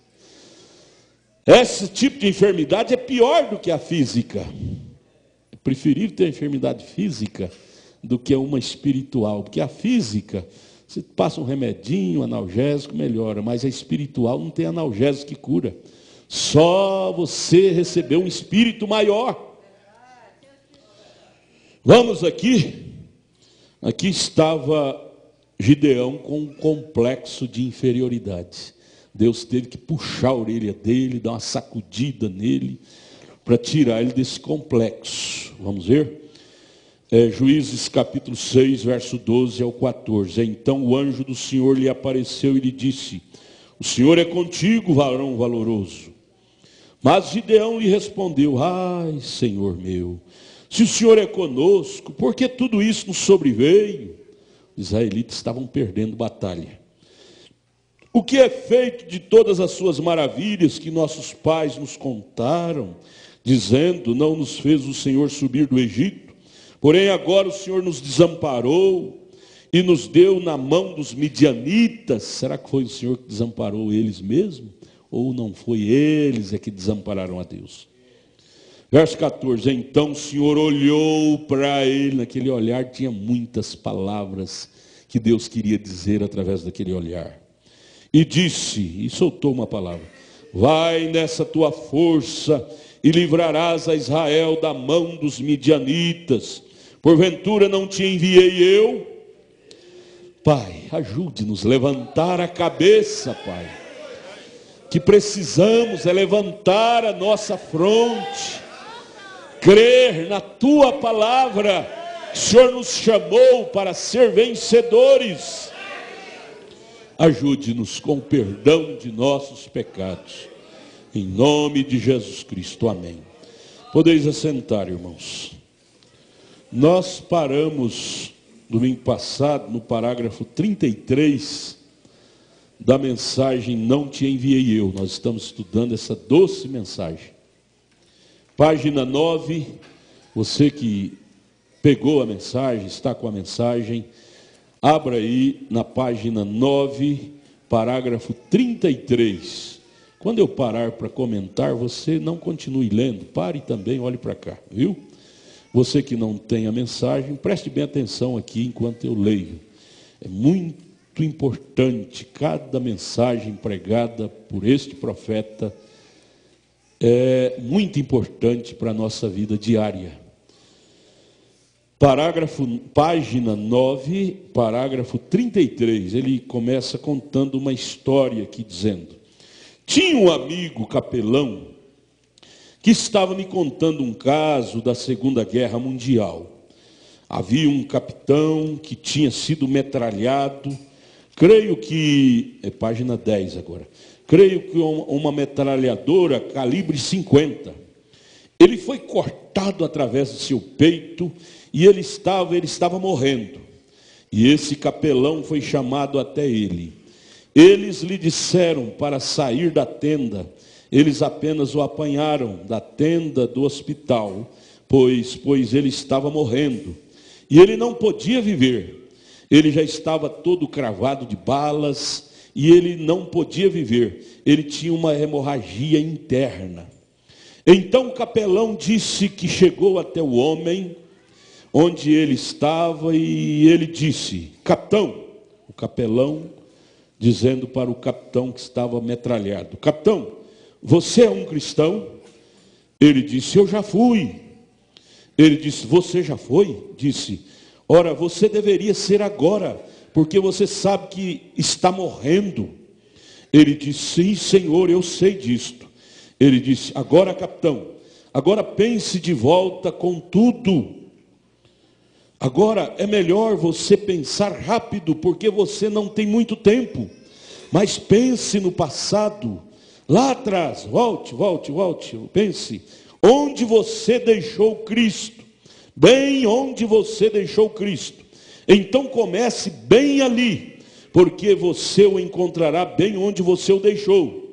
Esse tipo de enfermidade é pior do que a física. Preferir ter enfermidade física do que uma espiritual, porque a física, você passa um remedinho, analgésico, melhora, mas a espiritual não tem analgésico que cura. Só você recebeu um espírito maior. Vamos aqui estava Gideão com um complexo de inferioridade. Deus teve que puxar a orelha dele, dar uma sacudida nele, para tirar ele desse complexo. Vamos ver? Juízes capítulo 6, verso 12 ao 14. Então o anjo do Senhor lhe apareceu e lhe disse: o Senhor é contigo, varão valoroso. Mas Gideão lhe respondeu: ai, Senhor meu, se o Senhor é conosco, por que tudo isso nos sobreveio? Os israelitas estavam perdendo batalha. O que é feito de todas as suas maravilhas que nossos pais nos contaram, dizendo: não nos fez o Senhor subir do Egito, porém agora o Senhor nos desamparou e nos deu na mão dos midianitas. Será que foi o Senhor que desamparou eles mesmo? ou não foi eles que desampararam a Deus. Verso 14, então o Senhor olhou para ele, naquele olhar tinha muitas palavras que Deus queria dizer através daquele olhar. E disse, e soltou uma palavra: vai nessa tua força e livrarás a Israel da mão dos midianitas. Porventura não te enviei eu? Pai, ajude-nos a levantar a cabeça, Pai. Que precisamos é levantar a nossa fronte, crer na tua palavra. O Senhor nos chamou para ser vencedores. Ajude-nos com o perdão de nossos pecados. Em nome de Jesus Cristo, amém. Podeis assentar, irmãos. Nós paramos domingo passado no parágrafo 33 da mensagem Não Te Enviei Eu. Nós estamos estudando essa doce mensagem. Página 9, você que pegou a mensagem, está com a mensagem, abra aí na página 9, parágrafo 33. Quando eu parar para comentar, você não continue lendo, pare também, olhe para cá, viu? Você que não tem a mensagem, preste bem atenção aqui enquanto eu leio. É muito importante, cada mensagem pregada por este profeta é muito importante para a nossa vida diária. Página 9, parágrafo 33, ele começa contando uma história aqui dizendo: tinha um amigo capelão que estava me contando um caso da Segunda Guerra Mundial. Havia um capitão que tinha sido metralhado, creio que, é página 10 agora, creio que uma metralhadora calibre 50. Ele foi cortado através do seu peito e ele estava morrendo. E esse capelão foi chamado até ele. Eles lhe disseram para sair da tenda. Eles apenas o apanharam da tenda do hospital, pois ele estava morrendo. E ele não podia viver. Ele já estava todo cravado de balas e ele não podia viver. Ele tinha uma hemorragia interna. Então o capelão disse que chegou até o homem onde ele estava e ele disse: capitão, o capelão dizendo para o capitão que estava metralhado: capitão, você é um cristão? Ele disse: eu já fui. Ele disse: você já foi? Disse: ora, você deveria ser agora, porque você sabe que está morrendo. Ele disse: sim, senhor, eu sei disto. Ele disse: agora, capitão, agora pense de volta com tudo. Agora é melhor você pensar rápido, porque você não tem muito tempo. Mas pense no passado, lá atrás, volte, pense. Onde você deixou Cristo, bem onde você deixou Cristo. Então comece bem ali, porque você o encontrará bem onde você o deixou.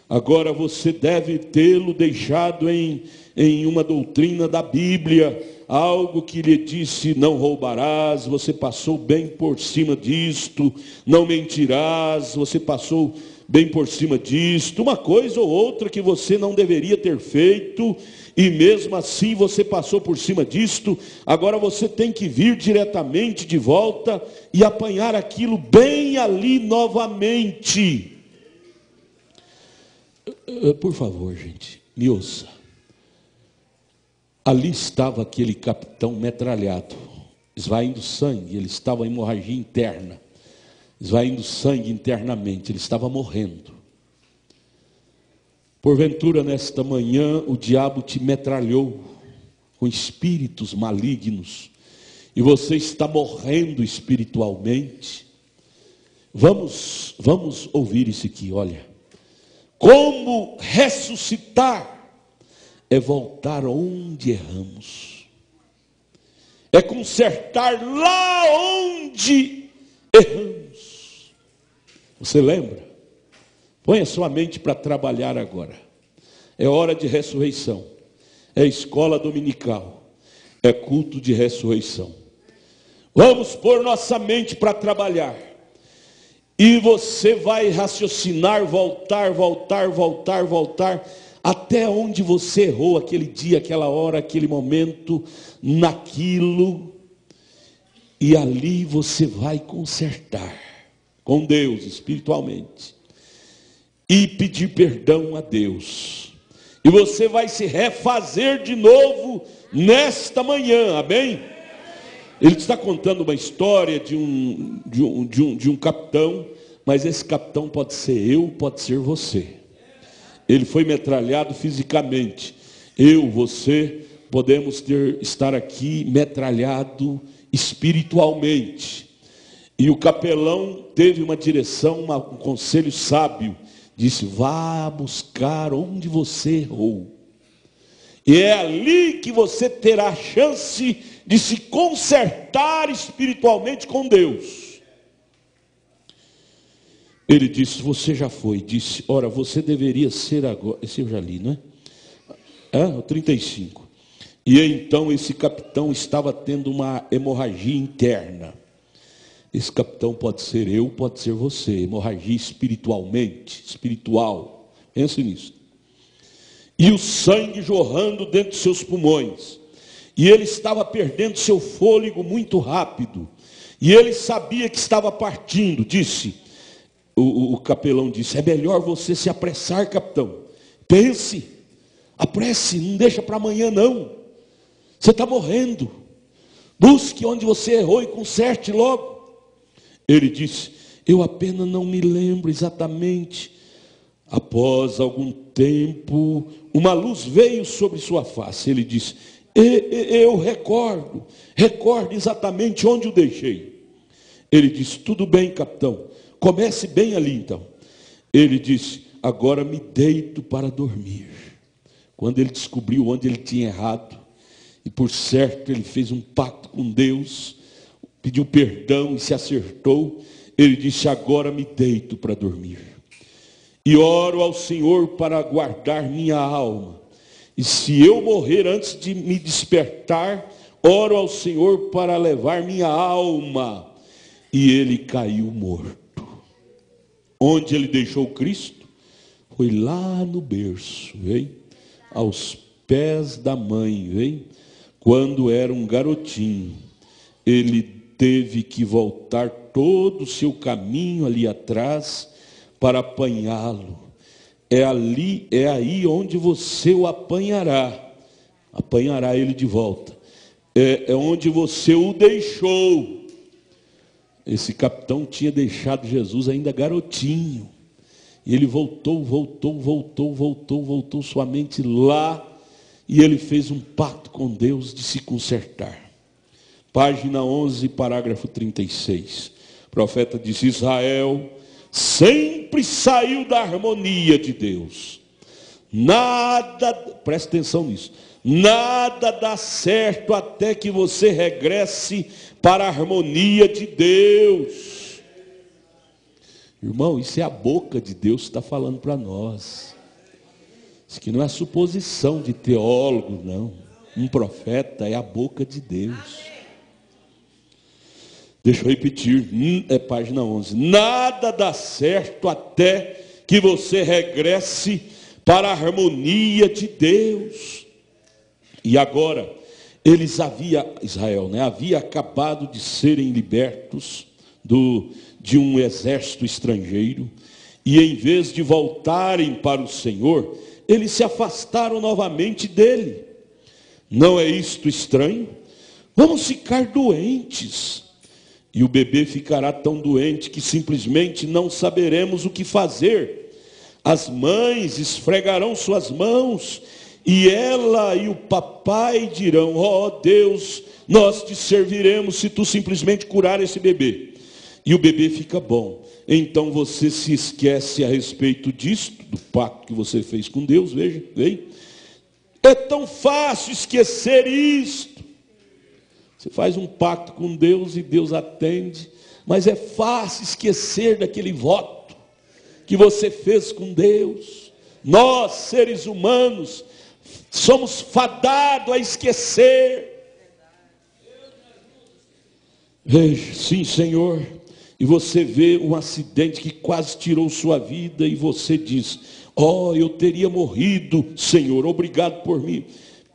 Agora você deve tê-lo deixado em uma doutrina da Bíblia, algo que lhe disse: não roubarás, você passou bem por cima disto, não mentirás, você passou bem por cima disto, uma coisa ou outra que você não deveria ter feito, e mesmo assim você passou por cima disto. Agora você tem que vir diretamente de volta e apanhar aquilo bem ali novamente. Por favor, gente, me ouça. Ali estava aquele capitão metralhado, esvaindo sangue, ele estava em hemorragia interna, esvaindo sangue internamente, ele estava morrendo. Porventura, nesta manhã, o diabo te metralhou com espíritos malignos, e você está morrendo espiritualmente. Vamos ouvir isso aqui, olha. Como ressuscitar é voltar onde erramos, é consertar lá onde erramos. Você lembra? Põe a sua mente para trabalhar agora. É hora de ressurreição, é escola dominical, é culto de ressurreição. Vamos pôr nossa mente para trabalhar E você vai raciocinar, voltar, até onde você errou aquele dia, aquela hora, aquele momento, naquilo. E ali você vai consertar com Deus, espiritualmente. E pedir perdão a Deus. E você vai se refazer de novo nesta manhã, amém? Ele está contando uma história de um capitão, mas esse capitão pode ser eu, pode ser você. Ele foi metralhado fisicamente. Eu, você, podemos estar aqui metralhado espiritualmente. E o capelão teve uma direção, um conselho sábio. Disse, vá buscar onde você errou. E é ali que você terá a chance de se consertar espiritualmente com Deus. Ele disse, você já foi. Disse, ora, você deveria ser agora. Esse eu já li, não é? O 35. E então esse capitão estava tendo uma hemorragia interna. Esse capitão pode ser eu, pode ser você. Hemorragia espiritual. Pense nisso. E o sangue jorrando dentro de seus pulmões. E ele estava perdendo seu fôlego muito rápido. E ele sabia que estava partindo. Disse, o capelão disse, é melhor você se apressar, capitão. Pense, apresse, não deixa para amanhã não. Você está morrendo. Busque onde você errou e conserte logo. Ele disse, eu apenas não me lembro exatamente. Após algum tempo, uma luz veio sobre sua face. Ele disse, eu recordo exatamente onde o deixei. Ele disse, tudo bem, capitão, comece bem ali então. Ele disse, agora me deito para dormir. Quando ele descobriu onde ele tinha errado, e por certo ele fez um pacto com Deus, pediu perdão e se acertou, ele disse, agora me deito para dormir. E oro ao Senhor para guardar minha alma. E se eu morrer antes de me despertar, oro ao Senhor para levar minha alma. E ele caiu morto. Onde ele deixou Cristo? Foi lá no berço, hein? Aos pés da mãe, hein? Quando era um garotinho. Ele teve que voltar todo o seu caminho ali atrás para apanhá-lo. É aí onde você o apanhará ele de volta. É onde você o deixou. Esse capitão tinha deixado Jesus ainda garotinho. E ele voltou somente lá. E ele fez um pacto com Deus de se consertar. Página 11, parágrafo 36. O profeta diz, Israel sempre saiu da harmonia de Deus. Nada, preste atenção nisso, nada dá certo até que você regresse para a harmonia de Deus. Irmão, isso é a boca de Deus que está falando para nós. Isso aqui não é suposição de teólogo, não. Um profeta é a boca de Deus. Deixa eu repetir, página 11. Nada dá certo até que você regresse para a harmonia de Deus. E agora, Israel, havia acabado de serem libertos de um exército estrangeiro. E em vez de voltarem para o Senhor, eles se afastaram novamente dele. Não é isto estranho? Vamos ficar doentes. E o bebê ficará tão doente que simplesmente não saberemos o que fazer. As mães esfregarão suas mãos, e ela e o papai dirão, ó Deus, nós te serviremos se tu simplesmente curar esse bebê. E o bebê fica bom. Então você se esquece a respeito disto, do pacto que você fez com Deus, veja, vem. É tão fácil esquecer isto. Você faz um pacto com Deus e Deus atende, mas é fácil esquecer daquele voto que você fez com Deus. Nós, seres humanos, somos fadados a esquecer. Veja, sim, Senhor, e você vê um acidente que quase tirou sua vida e você diz: oh, eu teria morrido, Senhor, obrigado por me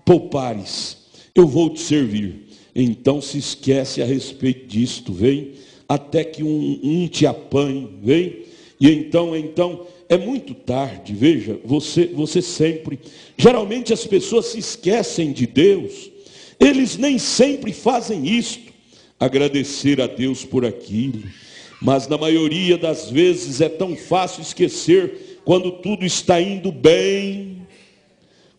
poupares, eu vou te servir. Então se esquece a respeito disto, vem, até que um te apanhe, vem, e então é muito tarde. Veja, você sempre, geralmente as pessoas se esquecem de Deus, eles nem sempre fazem isto, agradecer a Deus por aquilo, mas na maioria das vezes é tão fácil esquecer quando tudo está indo bem.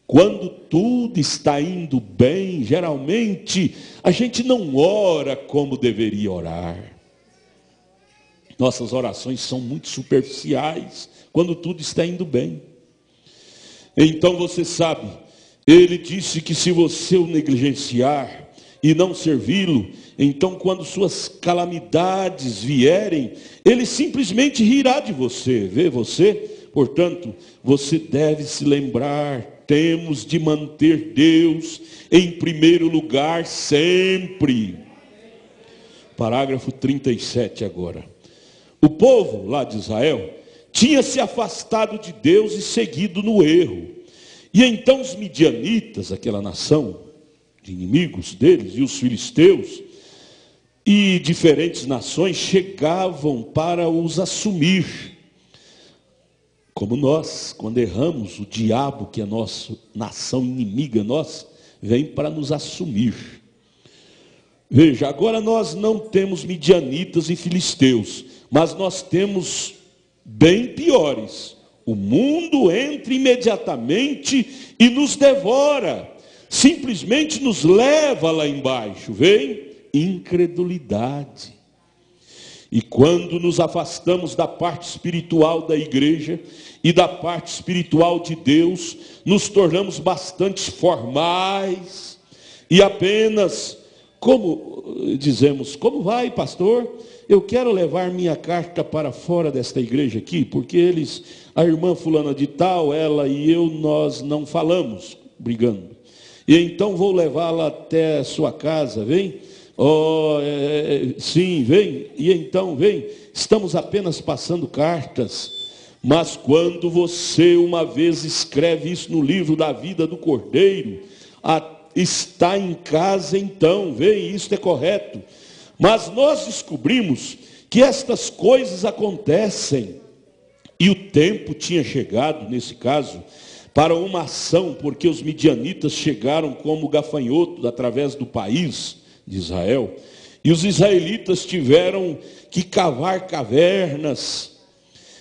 Quando tudo está indo bem, geralmente a gente não ora como deveria orar. Nossas orações são muito superficiais quando tudo está indo bem. Então você sabe, ele disse que se você o negligenciar e não servi-lo, então quando suas calamidades vierem, ele simplesmente rirá de você, vê você? Portanto, você deve se lembrar, temos de manter Deus em primeiro lugar sempre. Parágrafo 37 agora. O povo lá de Israel tinha se afastado de Deus e seguido no erro. E então os midianitas, aquela nação de inimigos deles, e os filisteus, e diferentes nações chegavam para os assumir. Como nós, quando erramos, o diabo, que é a nossa nação inimiga, vem para nos assumir. Veja, agora nós não temos midianitas e filisteus, mas nós temos bem piores. O mundo entra imediatamente e nos devora, simplesmente nos leva lá embaixo, vem? Incredulidade. E quando nos afastamos da parte espiritual da igreja e da parte espiritual de Deus, nos tornamos bastante formais e apenas, como dizemos, como vai, pastor? Eu quero levar minha carta para fora desta igreja aqui, porque a irmã fulana de tal, ela e eu, nós não falamos, brigando. E então vou levá-la até a sua casa, vem? Sim, vem. E então, vem, estamos apenas passando cartas. Mas quando você uma vez escreve isso no livro da vida do Cordeiro, está em casa então, vem, isso é correto. Mas nós descobrimos que estas coisas acontecem, e o tempo tinha chegado, nesse caso, para uma ação, porque os midianitas chegaram como gafanhotos através do país de Israel, e os israelitas tiveram que cavar cavernas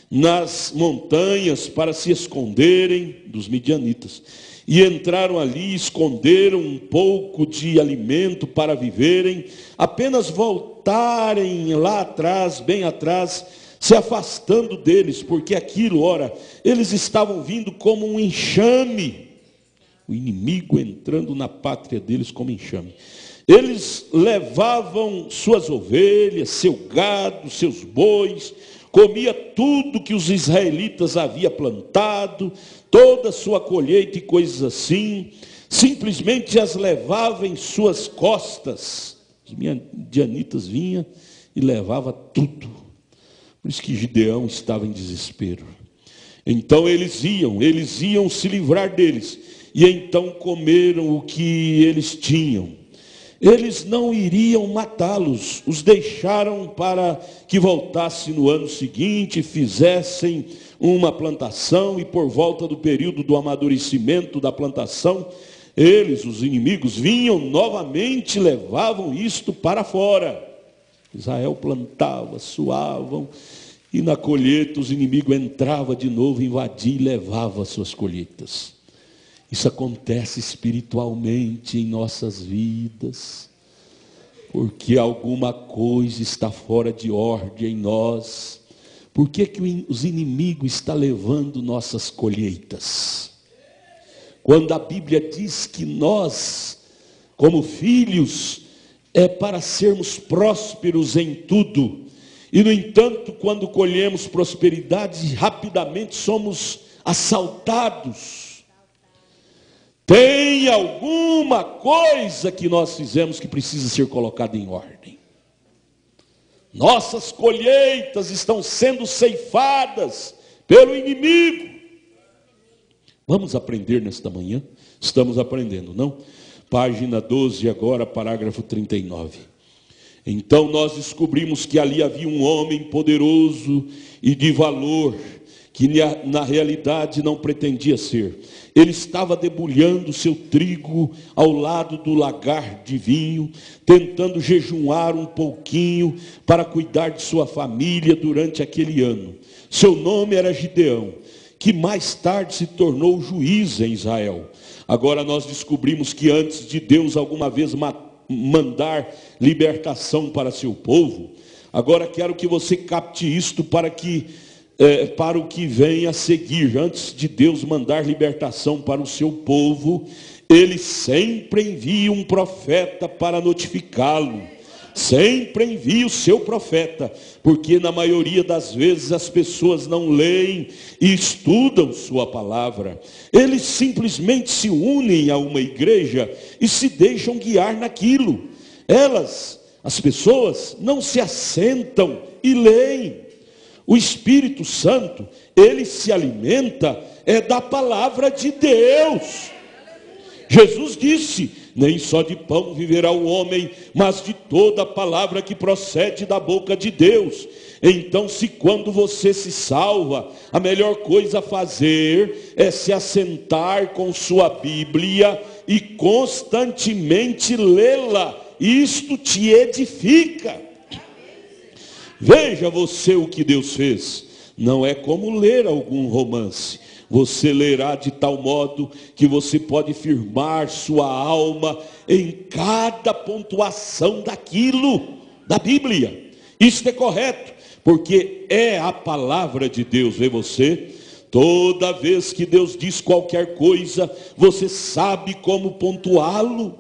nas montanhas para se esconderem dos midianitas, e entraram ali, esconderam um pouco de alimento para viverem, apenas voltarem lá atrás, bem atrás, se afastando deles, porque aquilo, ora, eles estavam vindo como um enxame, o inimigo entrando na pátria deles como enxame. Eles levavam suas ovelhas, seu gado, seus bois, comia tudo que os israelitas haviam plantado, toda a sua colheita e coisas assim, simplesmente as levava em suas costas. Os midianitas vinham e levavam tudo. Por isso que Gideão estava em desespero. Então eles iam se livrar deles, e então comeram o que eles tinham. Eles não iriam matá-los, os deixaram para que voltassem no ano seguinte, fizessem uma plantação, e por volta do período do amadurecimento da plantação, eles, os inimigos, vinham novamente e levavam isto para fora. Israel plantava, suavam, e na colheita os inimigos entravam de novo, invadiam e levavam as suas colheitas. Isso acontece espiritualmente em nossas vidas, porque alguma coisa está fora de ordem em nós. Por que os inimigos estão levando nossas colheitas? Quando a Bíblia diz que nós, como filhos, é para sermos prósperos em tudo, e no entanto, quando colhemos prosperidade, rapidamente somos assaltados. Tem alguma coisa que nós fizemos que precisa ser colocada em ordem. Nossas colheitas estão sendo ceifadas pelo inimigo. Vamos aprender nesta manhã? Estamos aprendendo, não? Página 12 agora, parágrafo 39. Então nós descobrimos que ali havia um homem poderoso e de valor, que na realidade não pretendia ser. Ele estava debulhando seu trigo ao lado do lagar de vinho, tentando jejuar um pouquinho para cuidar de sua família durante aquele ano. Seu nome era Gideão, que mais tarde se tornou juiz em Israel. Agora nós descobrimos que antes de Deus alguma vez mandar libertação para seu povo, agora quero que você capte isto para o que vem a seguir. Antes de Deus mandar libertação para o seu povo, Ele sempre envia um profeta para notificá-lo. Sempre envia o seu profeta, porque na maioria das vezes as pessoas não leem e estudam sua palavra. Eles simplesmente se unem a uma igreja e se deixam guiar naquilo. As pessoas, não se assentam e leem. O Espírito Santo, ele se alimenta da palavra de Deus. Jesus disse: nem só de pão viverá o homem, mas de toda a palavra que procede da boca de Deus. Então, se quando você se salva, a melhor coisa a fazer é se assentar com sua Bíblia e constantemente lê-la, isto te edifica. Veja você o que Deus fez. Não é como ler algum romance. Você lerá de tal modo que você pode firmar sua alma em cada pontuação daquilo, da Bíblia. Isso é correto, porque é a palavra de Deus. Vê você? Toda vez que Deus diz qualquer coisa, você sabe como pontuá-lo.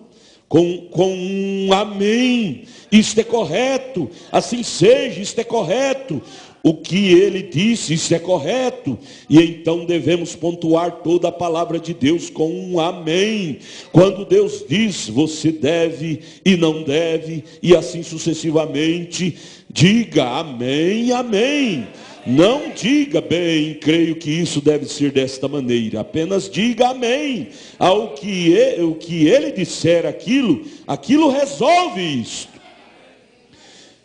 Com um amém. Isto é correto, assim seja, isto é correto. O que ele disse, isso é correto. E então devemos pontuar toda a palavra de Deus com um amém. Quando Deus diz, você deve e não deve, e assim sucessivamente, diga amém, amém. Não diga, bem, creio que isso deve ser desta maneira. Apenas diga amém. O que ele disser aquilo resolve isto.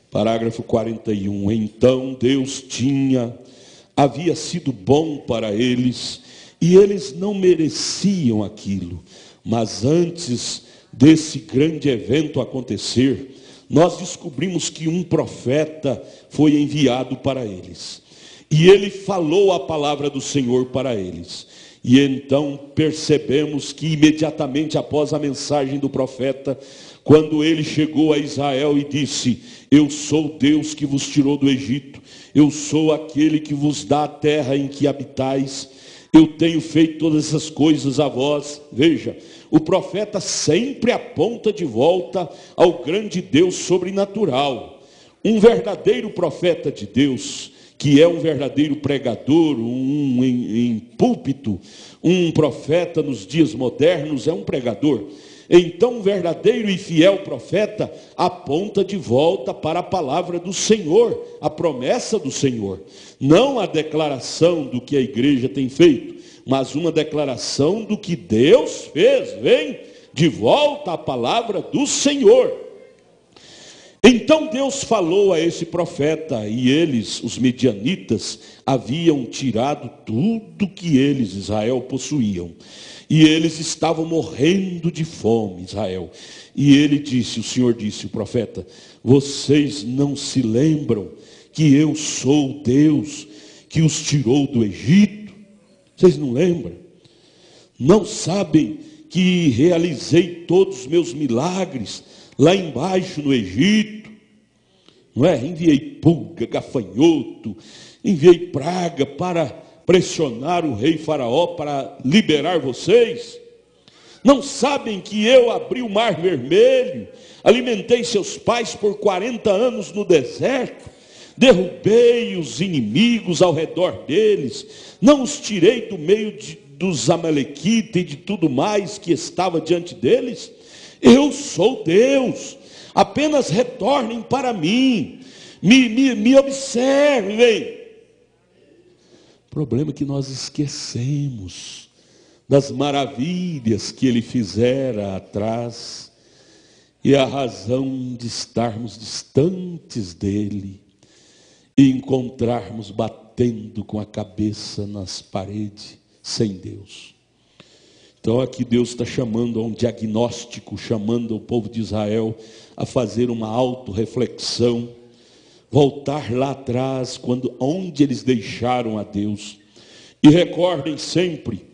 Parágrafo 41. Então Deus havia sido bom para eles, e eles não mereciam aquilo. Mas antes desse grande evento acontecer, nós descobrimos que um profeta foi enviado para eles. E ele falou a palavra do Senhor para eles. E então percebemos que imediatamente após a mensagem do profeta, quando ele chegou a Israel e disse: eu sou Deus que vos tirou do Egito, eu sou aquele que vos dá a terra em que habitais, eu tenho feito todas essas coisas a vós. Veja, o profeta sempre aponta de volta ao grande Deus sobrenatural. Um verdadeiro profeta de Deus, que é um verdadeiro pregador, em púlpito, um profeta nos dias modernos é um pregador. Então, um verdadeiro e fiel profeta aponta de volta para a palavra do Senhor, a promessa do Senhor. Não a declaração do que a igreja tem feito, mas uma declaração do que Deus fez. Vem de volta a palavra do Senhor. Então Deus falou a esse profeta, e eles, os midianitas, haviam tirado tudo que eles, Israel, possuíam. E eles estavam morrendo de fome, Israel. E ele disse, o Senhor disse, o profeta: vocês não se lembram que eu sou Deus que os tirou do Egito? Vocês não lembram? Não sabem que realizei todos os meus milagres lá embaixo no Egito? Não é? Enviei pulga, gafanhoto, enviei praga para pressionar o rei Faraó para liberar vocês? Não sabem que eu abri o mar vermelho, alimentei seus pais por 40 anos no deserto, derrubei os inimigos ao redor deles, não os tirei do meio dos amalequitas e de tudo mais que estava diante deles? Eu sou Deus, apenas retornem para mim. Me observem. O problema é que nós esquecemos das maravilhas que ele fizera atrás, e a razão de estarmos distantes dele e encontrarmos batendo com a cabeça nas paredes sem Deus. Então aqui Deus está chamando a um diagnóstico, chamando o povo de Israel a fazer uma autorreflexão, voltar lá atrás, onde eles deixaram a Deus. E recordem sempre,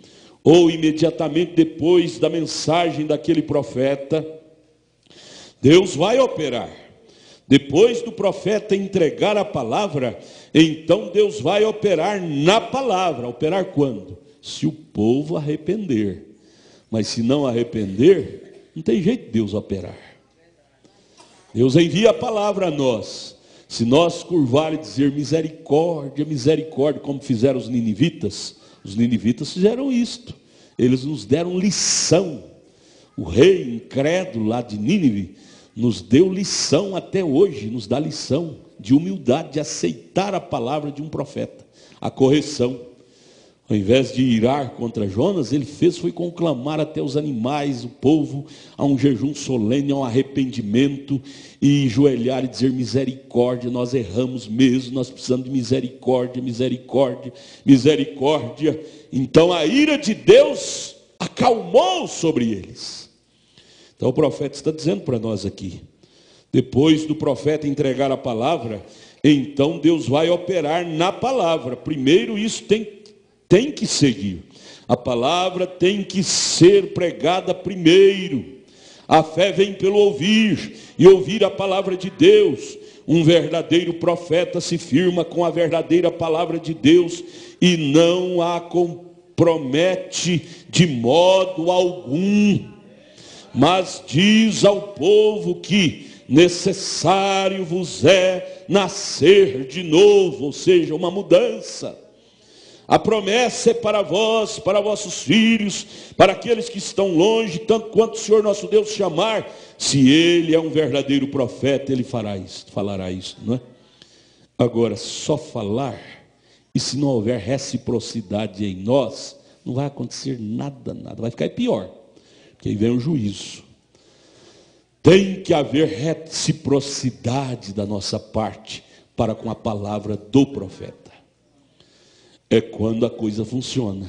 ou imediatamente depois da mensagem daquele profeta, Deus vai operar. Depois do profeta entregar a palavra, então Deus vai operar na palavra. Operar quando? Se o povo arrepender. Mas se não arrepender, não tem jeito de Deus operar. Deus envia a palavra a nós. Se nós curvar e dizer misericórdia, misericórdia, como fizeram os ninivitas fizeram isto. Eles nos deram lição. O rei incrédulo lá de Nínive nos deu lição até hoje, nos dá lição de humildade, de aceitar a palavra de um profeta, a correção. Ao invés de irar contra Jonas, ele foi conclamar até os animais, o povo, a um jejum solene, a um arrependimento, e joelhar e dizer misericórdia, nós erramos mesmo, nós precisamos de misericórdia, misericórdia, misericórdia. Então a ira de Deus acalmou sobre eles. Então o profeta está dizendo para nós aqui, depois do profeta entregar a palavra, então Deus vai operar na palavra. Primeiro isso tem que seguir. A palavra tem que ser pregada primeiro. A fé vem pelo ouvir, e ouvir a palavra de Deus. Um verdadeiro profeta se firma com a verdadeira palavra de Deus e não a compromete de modo algum. Mas diz ao povo que necessário vos é nascer de novo, ou seja, uma mudança. A promessa é para vós, para vossos filhos, para aqueles que estão longe, tanto quanto o Senhor nosso Deus chamar. Se Ele é um verdadeiro profeta, Ele falará isso, não é? Agora, só falar, e se não houver reciprocidade em nós, não vai acontecer nada, vai ficar pior, porque aí vem o juízo. Tem que haver reciprocidade da nossa parte para com a palavra do profeta. É quando a coisa funciona.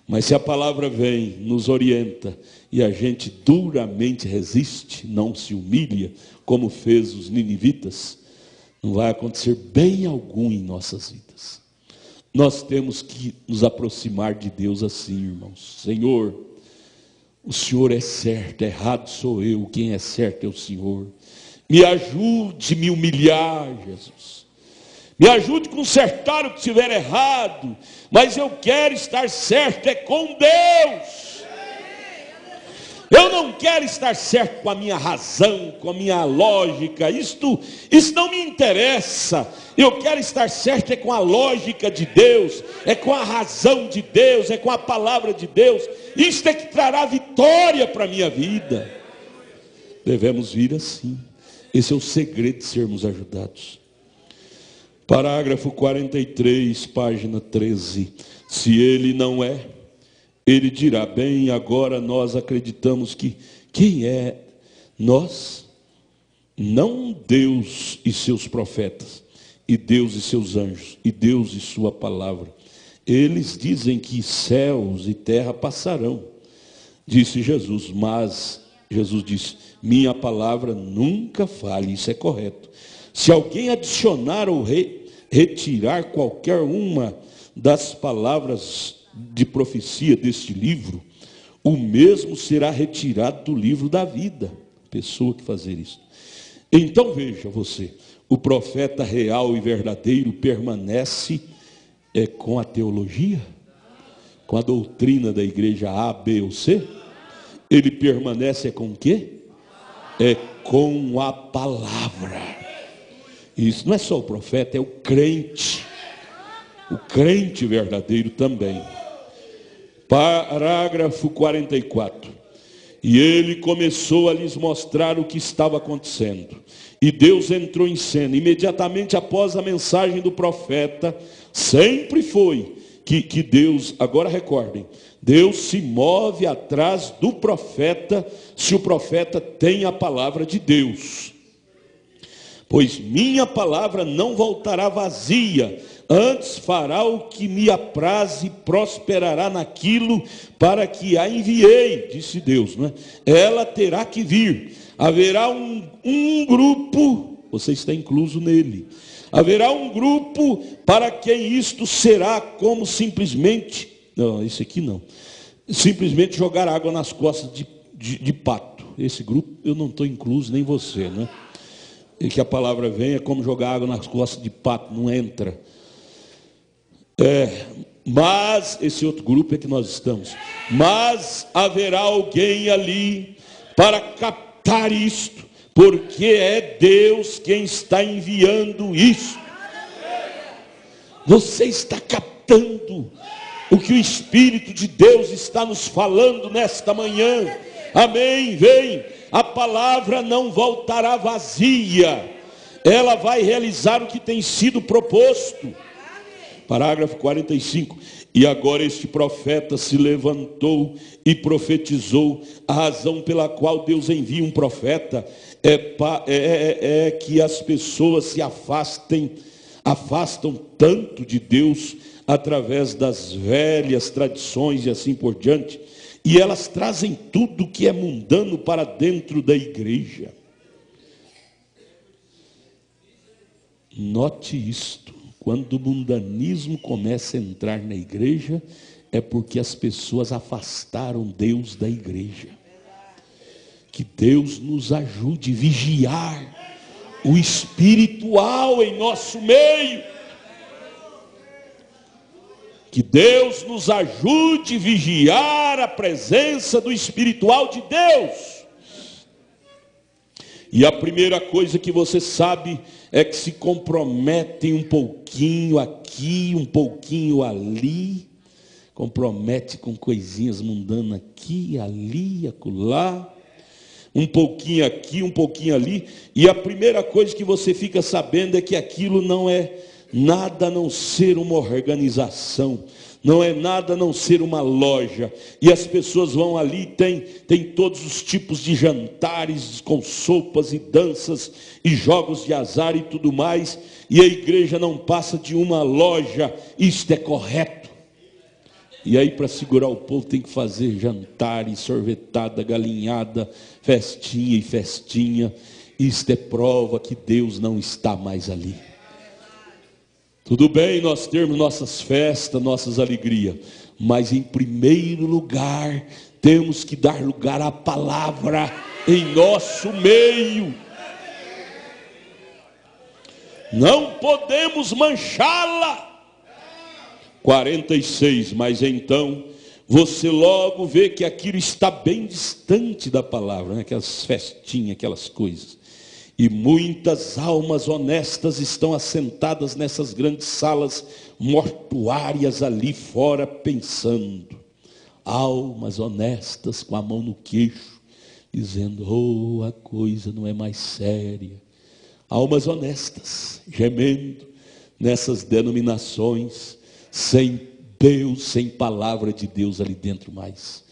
Mas se a palavra vem, nos orienta, e a gente duramente resiste, não se humilha, como fez os ninivitas, não vai acontecer bem algum em nossas vidas. Nós temos que nos aproximar de Deus assim, irmãos. Senhor, o Senhor é certo, errado sou eu, quem é certo é o Senhor. Me ajude a me humilhar, Jesus. Me ajude a consertar o que estiver errado, mas eu quero estar certo, é com Deus. Eu não quero estar certo com a minha razão, com a minha lógica, isso não me interessa. Eu quero estar certo é com a lógica de Deus, é com a razão de Deus, é com a palavra de Deus. Isto é que trará vitória para a minha vida. Devemos vir assim. Esse é o segredo de sermos ajudados. Parágrafo 43, página 13. Se ele não é, ele dirá, bem, agora nós acreditamos que quem é nós? Não Deus e seus profetas, e Deus e seus anjos, e Deus e sua palavra. Eles dizem que céus e terra passarão, disse Jesus, mas Jesus disse, minha palavra nunca falha, isso é correto. Se alguém adicionar ou retirar qualquer uma das palavras de profecia deste livro, o mesmo será retirado do livro da vida. Pessoa que fazer isso. Então veja você, o profeta real e verdadeiro permanece com a teologia, com a doutrina da igreja A, B ou C. Ele permanece com o quê? É com a palavra. Isso não é só o profeta, é o crente verdadeiro também. Parágrafo 44. E ele começou a lhes mostrar o que estava acontecendo. E Deus entrou em cena. Imediatamente após a mensagem do profeta, sempre foi que Deus, agora recordem, Deus se move atrás do profeta, se o profeta tem a palavra de Deus. Pois minha palavra não voltará vazia, antes fará o que me apraz e prosperará naquilo para que a enviei, disse Deus, não é? Ela terá que vir. Haverá um grupo, você está incluso nele. Haverá um grupo para quem isto será como simplesmente, não, esse aqui não, simplesmente jogar água nas costas de pato. Esse grupo eu não estou incluso, nem você, né? E que a palavra vem é como jogar água nas costas de pato, não entra. Mas esse outro grupo é que nós estamos. Mas haverá alguém ali para captar isto, porque é Deus quem está enviando isso. Você está captando o que o Espírito de Deus está nos falando nesta manhã? Amém? Vem, a palavra não voltará vazia, ela vai realizar o que tem sido proposto. Parágrafo 45. E agora este profeta se levantou e profetizou. A razão pela qual Deus envia um profeta é que as pessoas se afastam tanto de Deus através das velhas tradições e assim por diante, e elas trazem tudo que é mundano para dentro da igreja. Note isto. Quando o mundanismo começa a entrar na igreja, é porque as pessoas afastaram Deus da igreja. Que Deus nos ajude a vigiar o espiritual em nosso meio. Que Deus nos ajude a vigiar a presença do espiritual de Deus. E a primeira coisa que você sabe é que se comprometem um pouquinho aqui, um pouquinho ali, compromete com coisinhas mundanas aqui, ali, acolá, um pouquinho aqui, um pouquinho ali, e a primeira coisa que você fica sabendo é que aquilo não é nada a não ser uma organização, não é nada a não ser uma loja, e as pessoas vão ali, tem todos os tipos de jantares com sopas e danças e jogos de azar e tudo mais, e a igreja não passa de uma loja. Isto é correto? E aí, para segurar o povo, tem que fazer jantares, sorvetada, galinhada, festinha e festinha. Isto é prova que Deus não está mais ali. Tudo bem nós termos nossas festas, nossas alegrias, mas em primeiro lugar temos que dar lugar à palavra em nosso meio. Não podemos manchá-la. 46, mas então você logo vê que aquilo está bem distante da palavra, né? Aquelas festinhas, aquelas coisas. E muitas almas honestas estão assentadas nessas grandes salas mortuárias ali fora pensando. Almas honestas com a mão no queixo, dizendo, oh, a coisa não é mais séria. Almas honestas, gemendo nessas denominações, sem Deus, sem palavra de Deus ali dentro mais.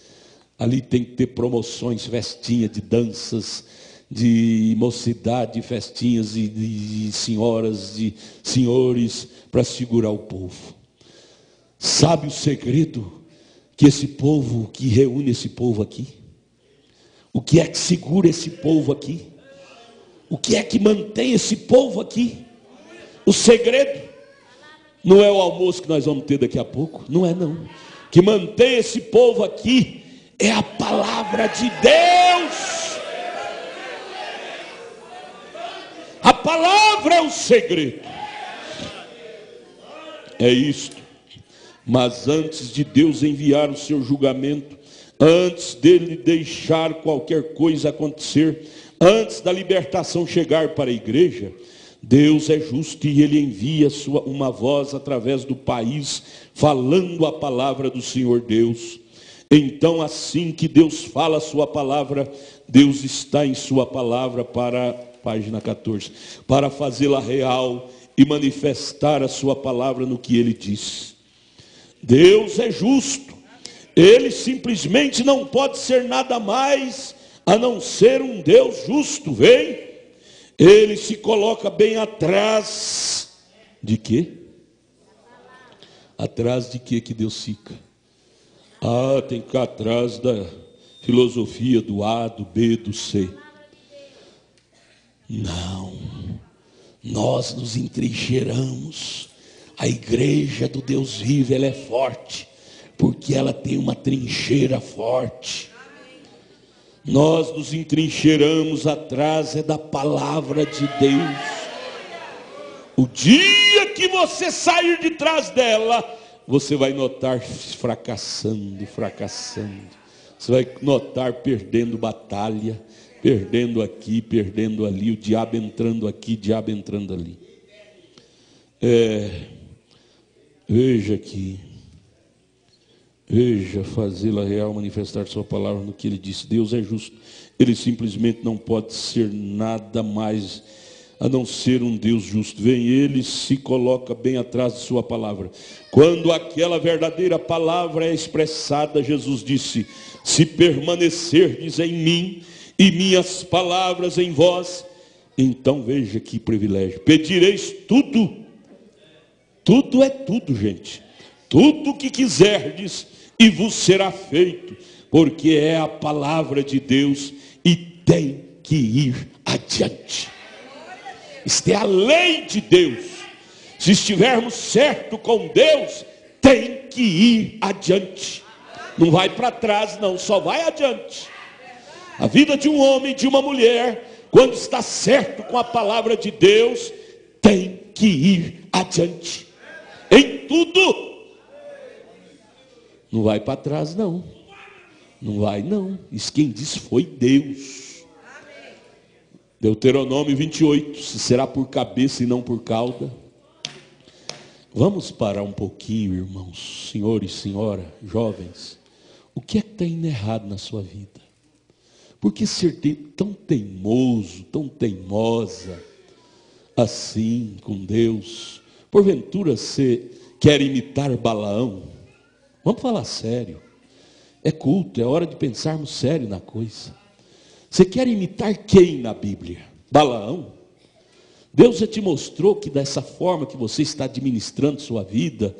Ali tem que ter promoções, festinha de danças, de mocidade, festinhas de senhoras, de senhores, para segurar o povo. Sabe o segredo que esse povo, que reúne esse povo aqui? O que é que segura esse povo aqui? O que é que mantém esse povo aqui? O segredo não é o almoço que nós vamos ter daqui a pouco, não é não. O que mantém esse povo aqui é a palavra de Deus. A palavra é o segredo. É isto. Mas antes de Deus enviar o seu julgamento, antes dele deixar qualquer coisa acontecer, antes da libertação chegar para a igreja, Deus é justo e ele envia uma voz através do país, falando a palavra do Senhor Deus. Então, assim que Deus fala a sua palavra, Deus está em sua palavra para página 14, para fazê-la real e manifestar a sua palavra no que ele diz. Deus é justo, ele simplesmente não pode ser nada mais a não ser um Deus justo, vem? Ele se coloca bem atrás de quê? Atrás de quê que Deus fica? Tem que ficar atrás da filosofia do A, do B, do C. Não, nós nos entrincheiramos. A igreja do Deus vivo, ela é forte, porque ela tem uma trincheira forte. Nós nos entrincheiramos atrás da palavra de Deus. O dia que você sair de trás dela, você vai notar fracassando. Você vai notar perdendo batalha, perdendo aqui, perdendo ali, o diabo entrando aqui, o diabo entrando ali. Veja aqui. Veja, fazê-la real, manifestar sua palavra no que ele disse. Deus é justo. Ele simplesmente não pode ser nada mais a não ser um Deus justo. Vem, ele se coloca bem atrás de sua palavra. Quando aquela verdadeira palavra é expressada, Jesus disse: se permanecerdes em mim e minhas palavras em vós, então veja que privilégio. Pedireis tudo. Tudo é tudo, gente. Tudo o que quiserdes e vos será feito, porque é a palavra de Deus e tem que ir adiante. Isto é a lei de Deus. Se estivermos certo com Deus, tem que ir adiante. Não vai para trás não, só vai adiante. A vida de um homem, de uma mulher, quando está certo com a palavra de Deus, tem que ir adiante. Em tudo. Não vai para trás não. Não vai não. Isso quem disse foi Deus. Deuteronômio 28. Se será por cabeça e não por cauda. Vamos parar um pouquinho, irmãos, senhor e senhora, jovens. O que é que está indo errado na sua vida? Por que ser tão teimoso, tão teimosa, assim com Deus? Porventura você quer imitar Balaão? Vamos falar sério. É culto, é hora de pensarmos sério na coisa. Você quer imitar quem na Bíblia? Balaão? Deus já te mostrou que dessa forma que você está administrando sua vida,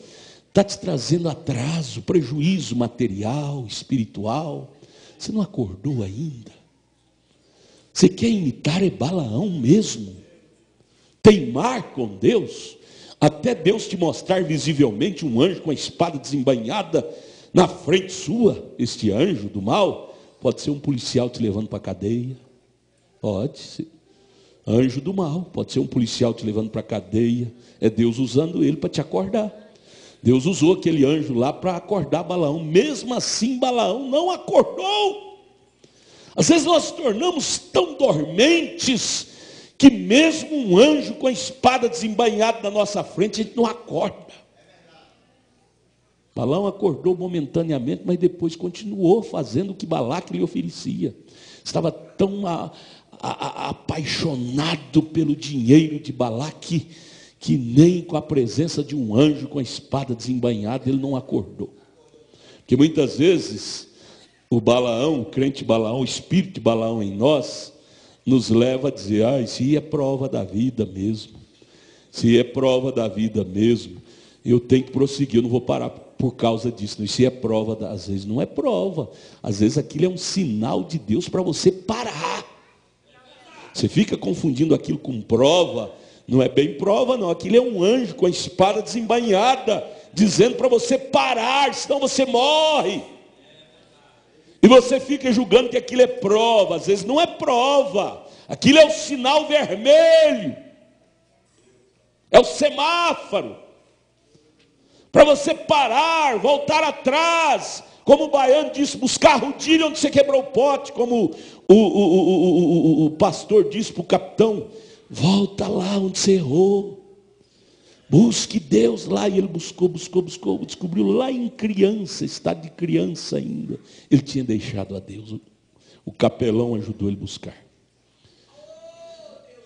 está te trazendo atraso, prejuízo material, espiritual. Você não acordou ainda? Você quer imitar Balaão mesmo? Teimar com Deus? Até Deus te mostrar visivelmente um anjo com a espada desembainhada na frente sua. Este anjo do mal pode ser um policial te levando para a cadeia. Pode ser. Anjo do mal, pode ser um policial te levando para a cadeia. É Deus usando ele para te acordar. Deus usou aquele anjo lá para acordar Balaão. Mesmo assim Balaão não acordou. Às vezes nós nos tornamos tão dormentes que mesmo um anjo com a espada desembainhada na nossa frente, a gente não acorda. Balaão acordou momentaneamente, mas depois continuou fazendo o que Balaque lhe oferecia. Estava tão apaixonado pelo dinheiro de Balaque, que nem com a presença de um anjo com a espada desembainhada, ele não acordou. Porque muitas vezes, o Balaão, o crente Balaão, o espírito de Balaão em nós, nos leva a dizer: isso é prova da vida mesmo. Se é prova da vida mesmo, eu tenho que prosseguir, eu não vou parar por causa disso. Isso é prova, às vezes não é prova. Às vezes aquilo é um sinal de Deus para você parar. Você fica confundindo aquilo com prova. Não é bem prova não, aquilo é um anjo com a espada desembainhada, dizendo para você parar, senão você morre. E você fica julgando que aquilo é prova. Às vezes não é prova. Aquilo é o sinal vermelho. É o semáforo. Para você parar, voltar atrás. Como o baiano disse, buscar a rodilha onde você quebrou o pote. Como o pastor disse para o capitão: volta lá onde você errou. Busque Deus lá. E ele buscou, descobriu lá em criança, estado de criança ainda, ele tinha deixado a Deus. O capelão ajudou ele a buscar.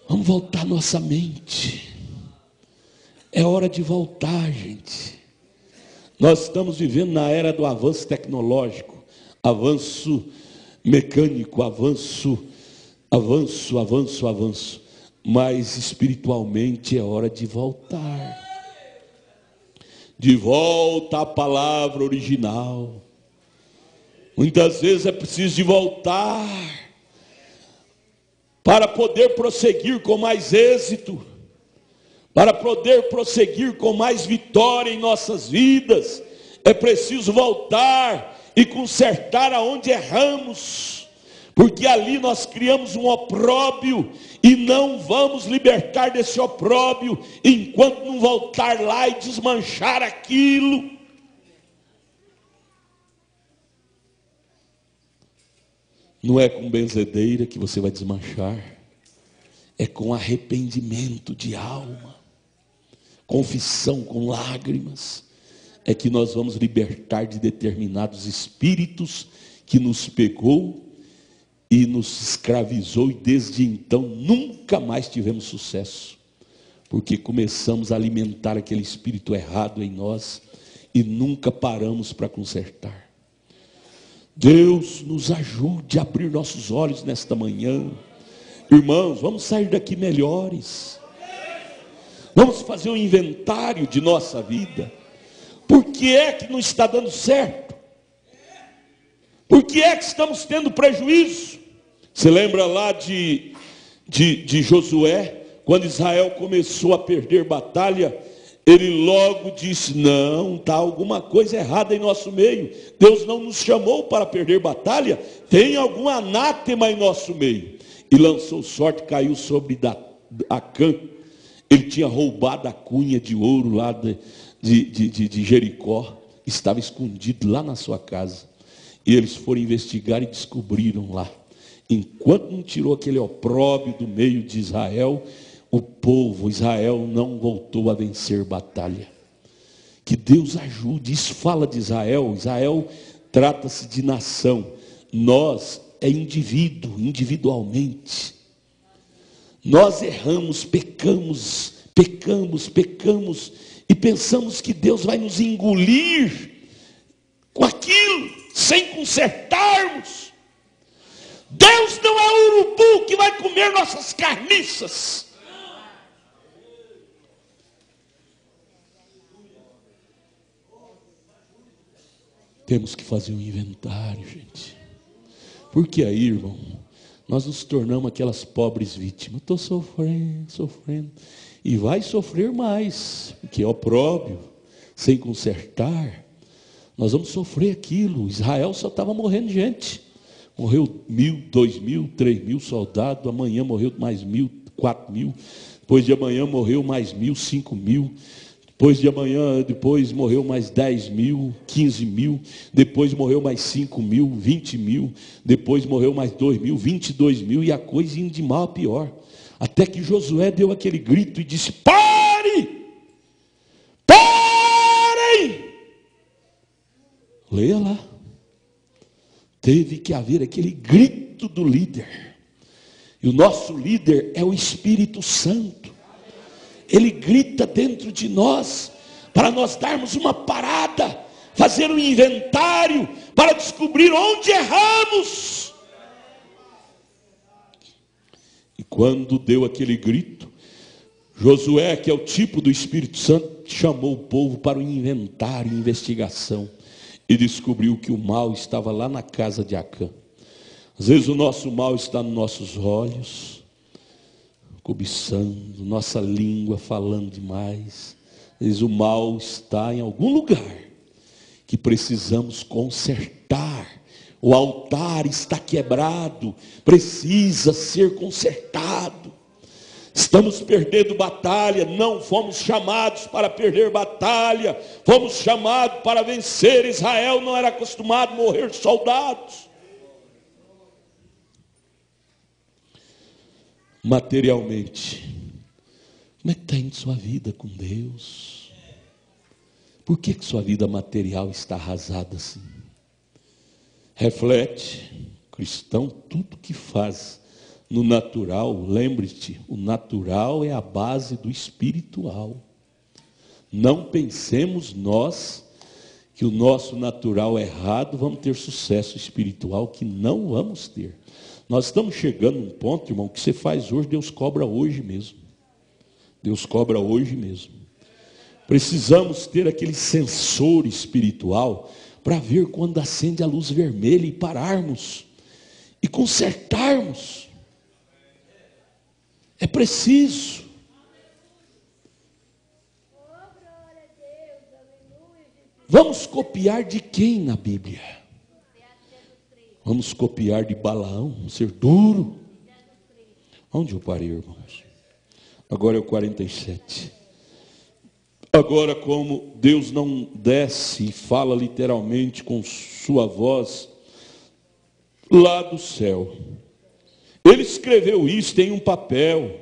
Vamos voltar nossa mente. É hora de voltar, gente. Nós estamos vivendo na era do avanço tecnológico, avanço mecânico, avanço. Mas espiritualmente é hora de voltar. De volta à palavra original. Muitas vezes é preciso de voltar para poder prosseguir com mais êxito, para poder prosseguir com mais vitória em nossas vidas. É preciso voltar e consertar aonde erramos, porque ali nós criamos um opróbrio e não vamos libertar desse opróbrio enquanto não voltar lá e desmanchar aquilo. Não é com benzedeira que você vai desmanchar, é com arrependimento de alma, confissão com lágrimas, é que nós vamos libertar de determinados espíritos que nos pegou e nos escravizou, e desde então nunca mais tivemos sucesso, porque começamos a alimentar aquele espírito errado em nós e nunca paramos para consertar. Deus nos ajude a abrir nossos olhos nesta manhã. Irmãos, vamos sair daqui melhores. Vamos fazer um inventário de nossa vida. Por que é que não está dando certo? Por que é que estamos tendo prejuízo? Você lembra lá de Josué, quando Israel começou a perder batalha, ele logo disse: não, está alguma coisa errada em nosso meio. Deus não nos chamou para perder batalha, tem algum anátema em nosso meio. E lançou sorte, caiu sobre Acã. Ele tinha roubado a cunha de ouro lá de Jericó, estava escondido lá na sua casa. E eles foram investigar e descobriram lá. Enquanto não tirou aquele opróbrio do meio de Israel, o povo, Israel, não voltou a vencer batalha. Que Deus ajude. Isso fala de Israel. Israel trata-se de nação. Nós é indivíduo, individualmente. Nós erramos, pecamos e pensamos que Deus vai nos engolir com aquilo, sem consertarmos. Deus não é o urubu que vai comer nossas carniças. Temos que fazer um inventário, gente. Porque aí, irmão, nós nos tornamos aquelas pobres vítimas. Estou sofrendo. E vai sofrer mais, porque é opróbrio, sem consertar. Nós vamos sofrer aquilo. Israel só estava morrendo gente. Morreu 1.000, 2.000, 3.000 soldados. Amanhã morreu mais 1.000, 4.000. Depois de amanhã morreu mais 1.000, 5.000. Depois morreu mais 10.000, 15.000, depois morreu mais 5.000, 20.000, depois morreu mais 2.000, 22.000, e a coisa indo de mal a pior. Até que Josué deu aquele grito e disse: parem! Leia lá. Teve que haver aquele grito do líder. E o nosso líder é o Espírito Santo. Ele grita dentro de nós, para nós darmos uma parada, fazer um inventário, para descobrir onde erramos. E quando deu aquele grito, Josué, que é o tipo do Espírito Santo, chamou o povo para o inventário, investigação, e descobriu que o mal estava lá na casa de Acã. Às vezes o nosso mal está nos nossos olhos, cobiçando, nossa língua falando demais. Às vezes o mal está em algum lugar que precisamos consertar. O altar está quebrado, precisa ser consertado. Estamos perdendo batalha, não fomos chamados para perder batalha, fomos chamados para vencer. Israel não era acostumado a morrer soldados. Materialmente, como é que está indo sua vida com Deus? Por que sua vida material está arrasada assim? Reflete, cristão, tudo que faz no natural, lembre-te, o natural é a base do espiritual. Não pensemos nós que o nosso natural errado, vamos ter sucesso espiritual, que não vamos ter. Nós estamos chegando num ponto, irmão, que você faz hoje, Deus cobra hoje mesmo. Deus cobra hoje mesmo. Precisamos ter aquele sensor espiritual para ver quando acende a luz vermelha e pararmos e consertarmos. É preciso. Vamos copiar de quem na Bíblia? Vamos copiar de Balaão, ser duro. Onde eu parei, irmãos? Agora é o 47. Agora, como Deus não desce e fala literalmente com sua voz lá do céu, Ele escreveu isso em um papel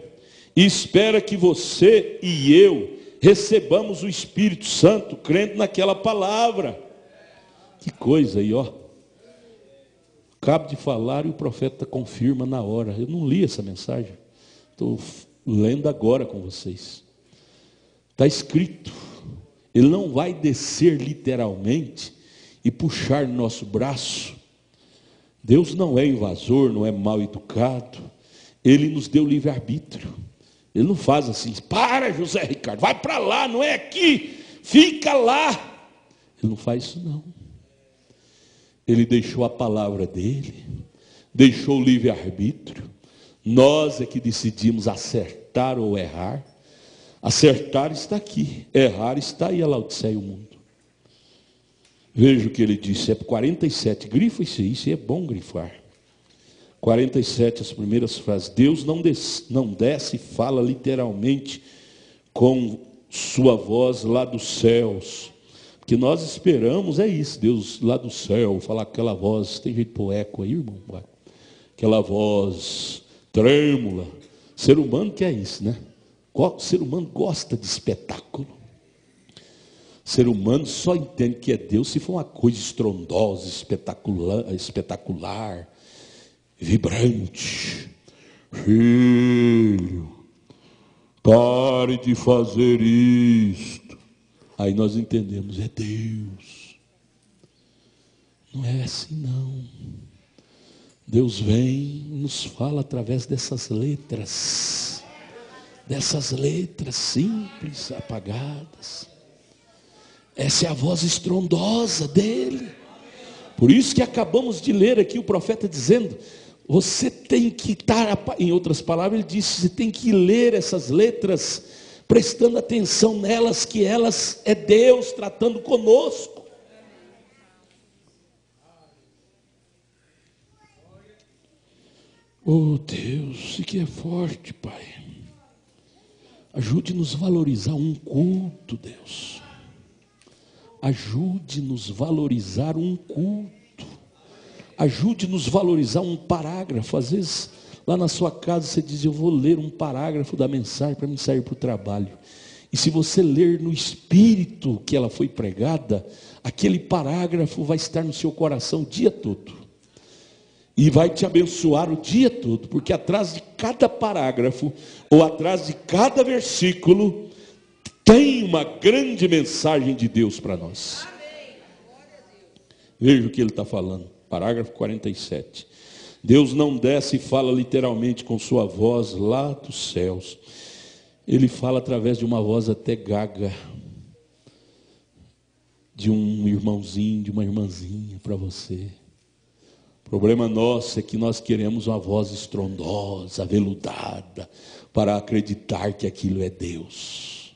e espera que você e eu recebamos o Espírito Santo crendo naquela palavra. Que coisa aí, ó. Acabo de falar e o profeta confirma na hora. Eu não li essa mensagem, estou lendo agora com vocês. Está escrito, Ele não vai descer literalmente e puxar no nosso braço. Deus não é invasor, não é mal educado. Ele nos deu livre-arbítrio. Ele não faz assim, para José Ricardo, vai para lá, não é aqui, fica lá. Ele não faz isso não. Ele deixou a palavra dele, deixou o livre-arbítrio. Nós é que decidimos acertar ou errar. Acertar está aqui, errar está aí, a Laodiceia e o mundo. Veja o que ele disse, é 47, grifa isso é bom grifar. 47, as primeiras frases. Deus não desce e fala literalmente com sua voz lá dos céus. O que nós esperamos é isso, Deus lá do céu, falar aquela voz, tem jeito de pôr eco aí, irmão? Aquela voz trêmula. Ser humano quer isso, né? O ser humano gosta de espetáculo. O ser humano só entende que é Deus se for uma coisa estrondosa, espetacular, vibrante. Filho, pare de fazer isto. Aí nós entendemos, é Deus. Não é assim não. Deus vem e nos fala através dessas letras simples, apagadas. Essa é a voz estrondosa dele. Por isso que acabamos de ler aqui o profeta dizendo, você tem que estar, em outras palavras ele disse, você tem que ler essas letras, prestando atenção nelas, que elas é Deus tratando conosco. Oh Deus, isso que é forte, Pai. Ajude-nos a valorizar um culto, Deus. Ajude-nos a valorizar um culto. Ajude-nos a valorizar um parágrafo. Às vezes, lá na sua casa, você diz, eu vou ler um parágrafo da mensagem para me sair para o trabalho. E se você ler no espírito que ela foi pregada, aquele parágrafo vai estar no seu coração o dia todo. E vai te abençoar o dia todo, porque atrás de cada parágrafo, ou atrás de cada versículo, tem uma grande mensagem de Deus para nós. Veja o que ele está falando, parágrafo 47. Deus não desce e fala literalmente com sua voz lá dos céus. Ele fala através de uma voz até gaga, de um irmãozinho, de uma irmãzinha para você. O problema nosso é que nós queremos uma voz estrondosa, aveludada, para acreditar que aquilo é Deus.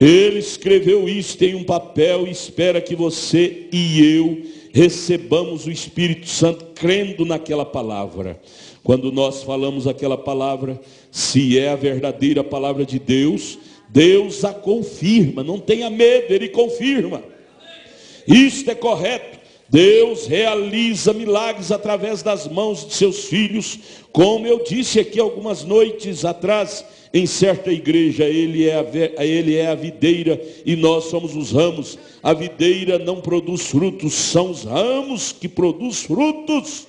Ele escreveu isso em um papel e espera que você e eu recebamos o Espírito Santo crendo naquela palavra. Quando nós falamos aquela palavra, se é a verdadeira palavra de Deus, Deus a confirma, não tenha medo, Ele confirma. Isto é correto. Deus realiza milagres através das mãos de seus filhos, como eu disse aqui algumas noites atrás, em certa igreja, ele é a videira e nós somos os ramos. A videira não produz frutos, são os ramos que produzem frutos.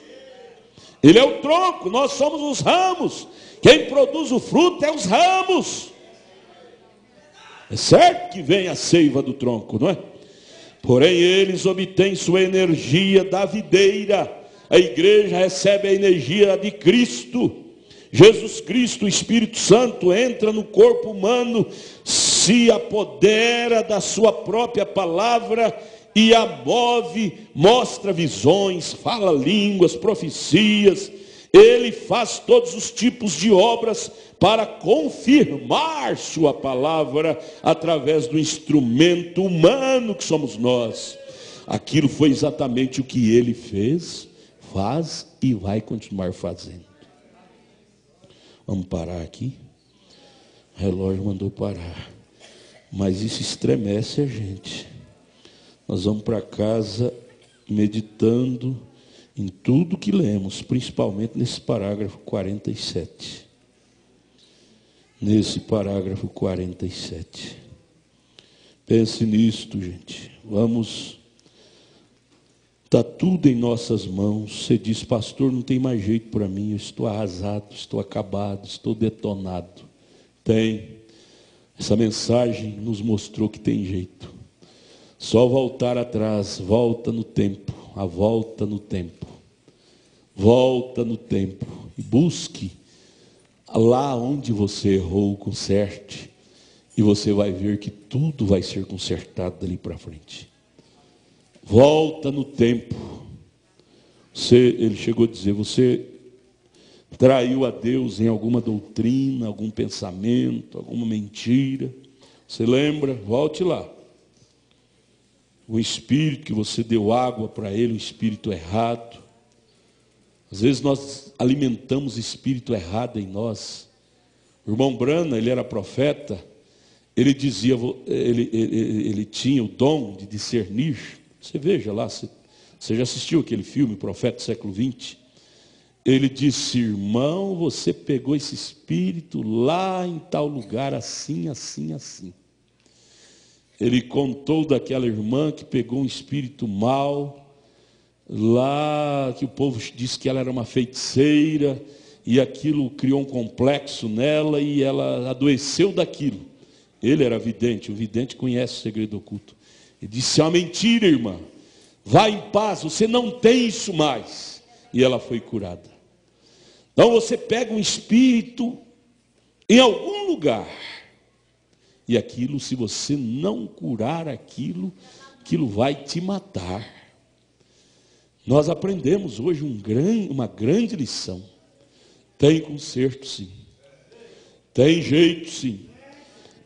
Ele é o tronco, nós somos os ramos. Quem produz o fruto é os ramos. É certo que vem a seiva do tronco, não é? Porém eles obtêm sua energia da videira. A igreja recebe a energia de Cristo. Jesus Cristo, o Espírito Santo, entra no corpo humano, se apodera da sua própria palavra e a move, mostra visões, fala línguas, profecias. Ele faz todos os tipos de obras para confirmar sua palavra através do instrumento humano que somos nós. Aquilo foi exatamente o que ele fez, faz e vai continuar fazendo. Vamos parar aqui. O relógio mandou parar. Mas isso estremece a gente. Nós vamos para casa meditando em tudo que lemos, principalmente nesse parágrafo 47. Nesse parágrafo 47. Pense nisto, gente. Vamos. Está tudo em nossas mãos. Você diz, pastor, não tem mais jeito para mim. Eu estou arrasado, estou acabado, estou detonado. Tem. Essa mensagem nos mostrou que tem jeito. Só voltar atrás, volta no tempo. A volta no tempo. Volta no tempo. E busque lá onde você errou, conserte. E você vai ver que tudo vai ser consertado dali para frente. Volta no tempo. Ele chegou a dizer, você traiu a Deus em alguma doutrina, algum pensamento, alguma mentira. Você lembra? Volte lá. O espírito que você deu água para ele, o espírito errado. Às vezes nós alimentamos espírito errado em nós. O irmão Brana, ele era profeta, ele dizia, ele tinha o dom de discernir. Você veja lá, você já assistiu aquele filme, Profeta do Século XX? Ele disse, irmão, você pegou esse espírito lá em tal lugar, assim, assim, assim. Ele contou daquela irmã que pegou um espírito mau, lá que o povo disse que ela era uma feiticeira, e aquilo criou um complexo nela, e ela adoeceu daquilo. Ele era vidente, o vidente conhece o segredo oculto. Ele disse, é uma mentira, irmã. Vá em paz, você não tem isso mais. E ela foi curada. Então você pega um espírito em algum lugar. E aquilo, se você não curar aquilo vai te matar. Nós aprendemos hoje uma grande lição. Tem conserto, sim. Tem jeito, sim.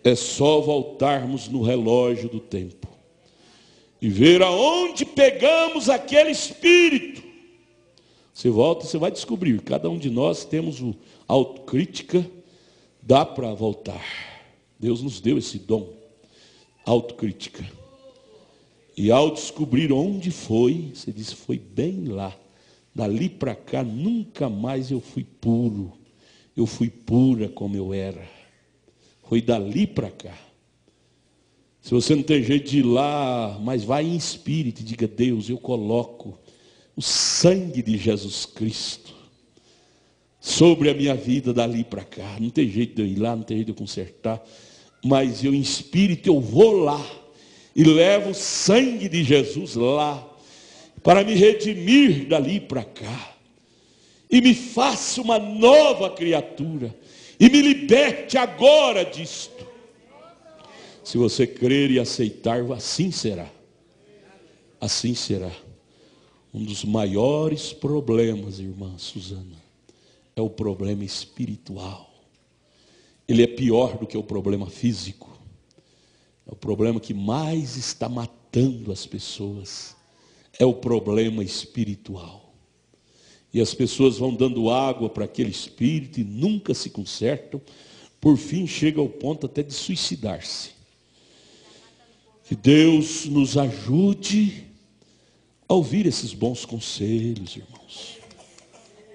É só voltarmos no relógio do tempo. E ver aonde pegamos aquele espírito. Você volta, você vai descobrir. Cada um de nós temos o autocrítica. Dá para voltar. Deus nos deu esse dom. Autocrítica. E ao descobrir onde foi, você disse, foi bem lá. Dali para cá, nunca mais eu fui puro. Eu fui pura como eu era. Foi dali para cá. Se você não tem jeito de ir lá, mas vai em espírito e diga, Deus, eu coloco o sangue de Jesus Cristo sobre a minha vida dali para cá. Não tem jeito de eu ir lá, não tem jeito de eu consertar, mas eu em espírito eu vou lá e levo o sangue de Jesus lá para me redimir dali para cá e me faça uma nova criatura e me liberte agora disto. Se você crer e aceitar, assim será. Assim será. Um dos maiores problemas, irmã Suzana, é o problema espiritual. Ele é pior do que o problema físico. É o problema que mais está matando as pessoas. É o problema espiritual. E as pessoas vão dando água para aquele espírito e nunca se consertam. Por fim, chega ao ponto até de suicidar-se. Que Deus nos ajude a ouvir esses bons conselhos, irmãos.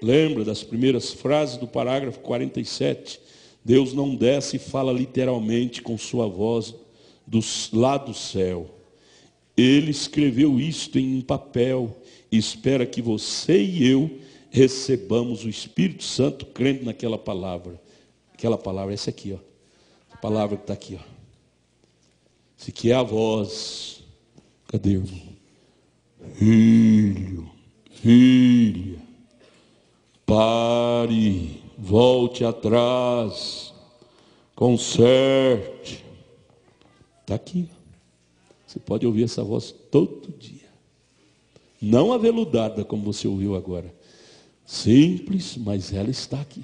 Lembra das primeiras frases do parágrafo 47? Deus não desce e fala literalmente com sua voz lá do céu. Ele escreveu isto em um papel e espera que você e eu recebamos o Espírito Santo crendo naquela palavra. Aquela palavra é essa aqui, ó. A palavra que está aqui, ó. Esse aqui é a voz. Cadê, irmão? Filho, filha, pare, volte atrás, conserte. Está aqui. Você pode ouvir essa voz todo dia. Não aveludada como você ouviu agora. Simples, mas ela está aqui.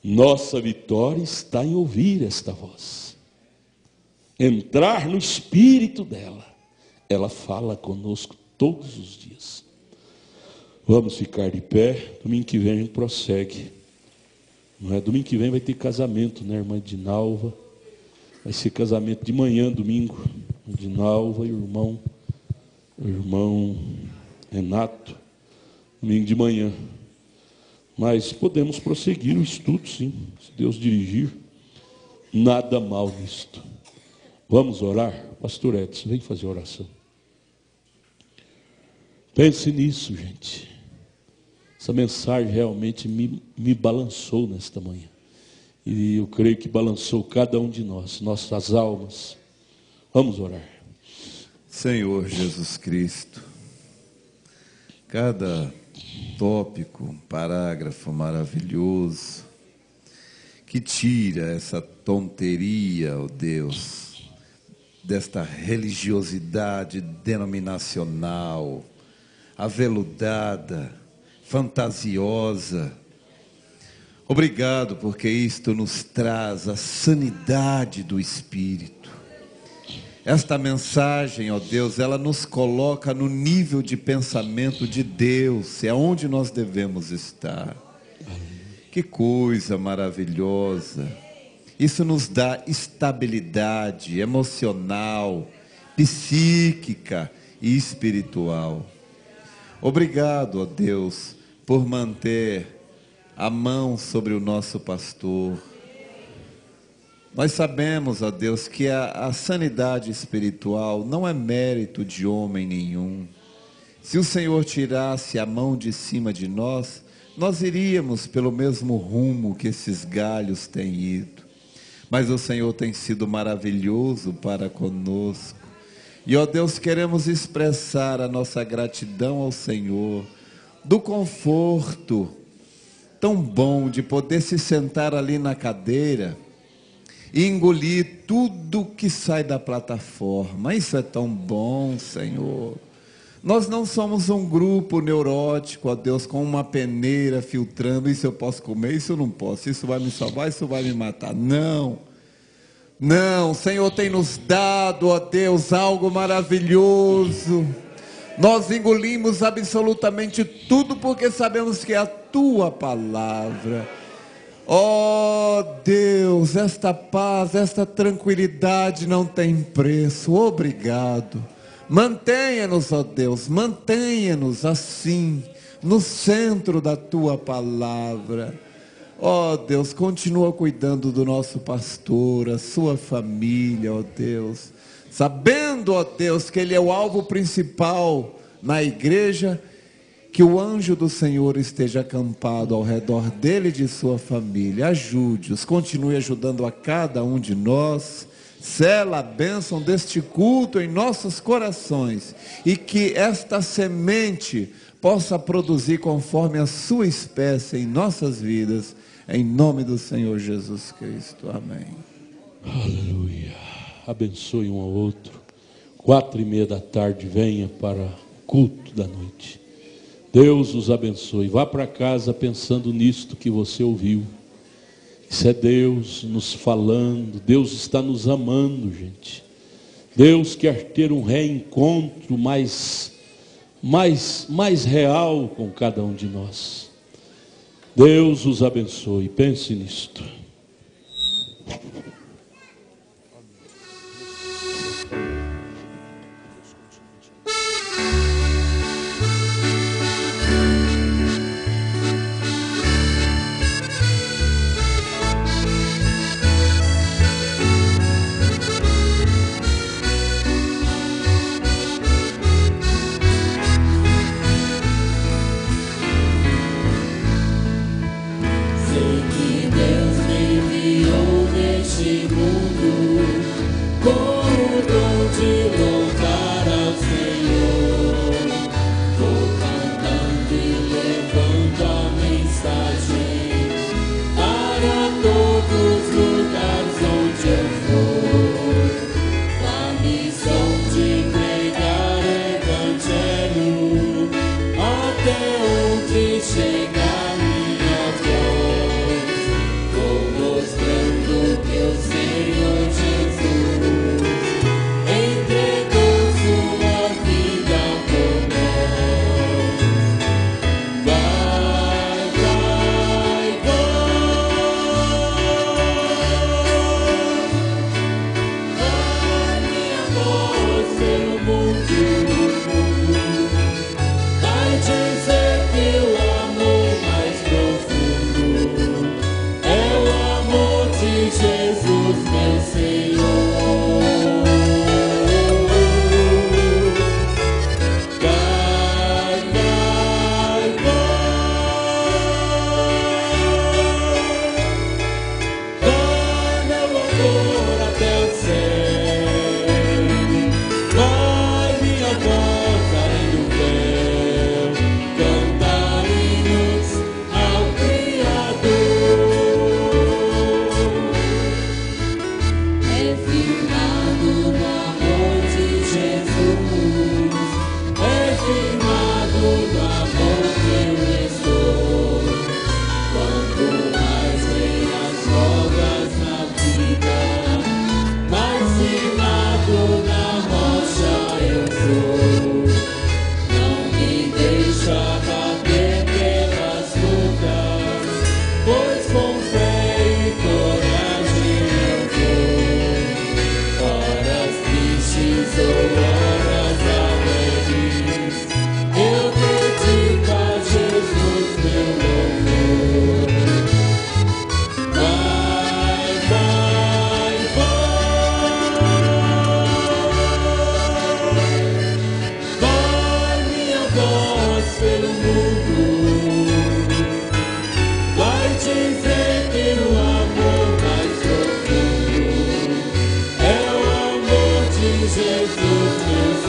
Nossa vitória está em ouvir esta voz. Entrar no espírito dela. Ela fala conosco todos os dias. Vamos ficar de pé. Domingo que vem a gente prossegue. Não é? Domingo que vem vai ter casamento, né, irmã Edinalva? Vai ser casamento de manhã, domingo. Edinalva e o irmão Renato. Domingo de manhã. Mas podemos prosseguir o estudo, sim. Se Deus dirigir, nada mal nisto. Vamos orar? Pastor Edson, vem fazer oração. Pense nisso, gente. Essa mensagem realmente me balançou nesta manhã. E eu creio que balançou cada um de nós, nossas almas. Vamos orar. Senhor Jesus Cristo, cada tópico, parágrafo maravilhoso, que tira essa tonteria, ó Deus, desta religiosidade denominacional, aveludada, fantasiosa. Obrigado, porque isto nos traz a sanidade do Espírito. Esta mensagem, ó Deus, ela nos coloca no nível de pensamento de Deus, é onde nós devemos estar. Que coisa maravilhosa. Isso nos dá estabilidade emocional, psíquica e espiritual. Obrigado, ó Deus, por manter a mão sobre o nosso pastor. Nós sabemos, ó Deus, que a sanidade espiritual não é mérito de homem nenhum. Se o Senhor tirasse a mão de cima de nós, nós iríamos pelo mesmo rumo que esses galhos têm ido. Mas o Senhor tem sido maravilhoso para conosco. E, ó Deus, queremos expressar a nossa gratidão ao Senhor, do conforto tão bom de poder se sentar ali na cadeira e engolir tudo que sai da plataforma. Isso é tão bom, Senhor. Nós não somos um grupo neurótico, ó Deus, com uma peneira filtrando, isso eu posso comer, isso eu não posso, isso vai me salvar, isso vai me matar. Não, o Senhor tem nos dado, ó Deus, algo maravilhoso. Nós engolimos absolutamente tudo, porque sabemos que é a Tua palavra. Ó Deus, esta paz, esta tranquilidade não tem preço. Obrigado. Mantenha-nos, ó Deus, mantenha-nos assim, no centro da Tua palavra. Ó Deus, continua cuidando do nosso pastor, a sua família, ó Deus. Sabendo, ó Deus, que ele é o alvo principal na igreja, que o anjo do Senhor esteja acampado ao redor dele e de sua família. Ajude-os, continue ajudando a cada um de nós. Sela a bênção deste culto em nossos corações, e que esta semente possa produzir conforme a sua espécie em nossas vidas, em nome do Senhor Jesus Cristo. Amém. Aleluia. Abençoe um ao outro. 4:30 da tarde, venha para o culto da noite. Deus os abençoe. Vá para casa pensando nisto que você ouviu. Isso é Deus nos falando. Deus está nos amando, gente. Deus quer ter um reencontro mais real com cada um de nós. Deus os abençoe. Pense nisto. pelo mundo. Vai dizer que o amor mais profundo é o amor de Jesus, meu Senhor. Jesus, meu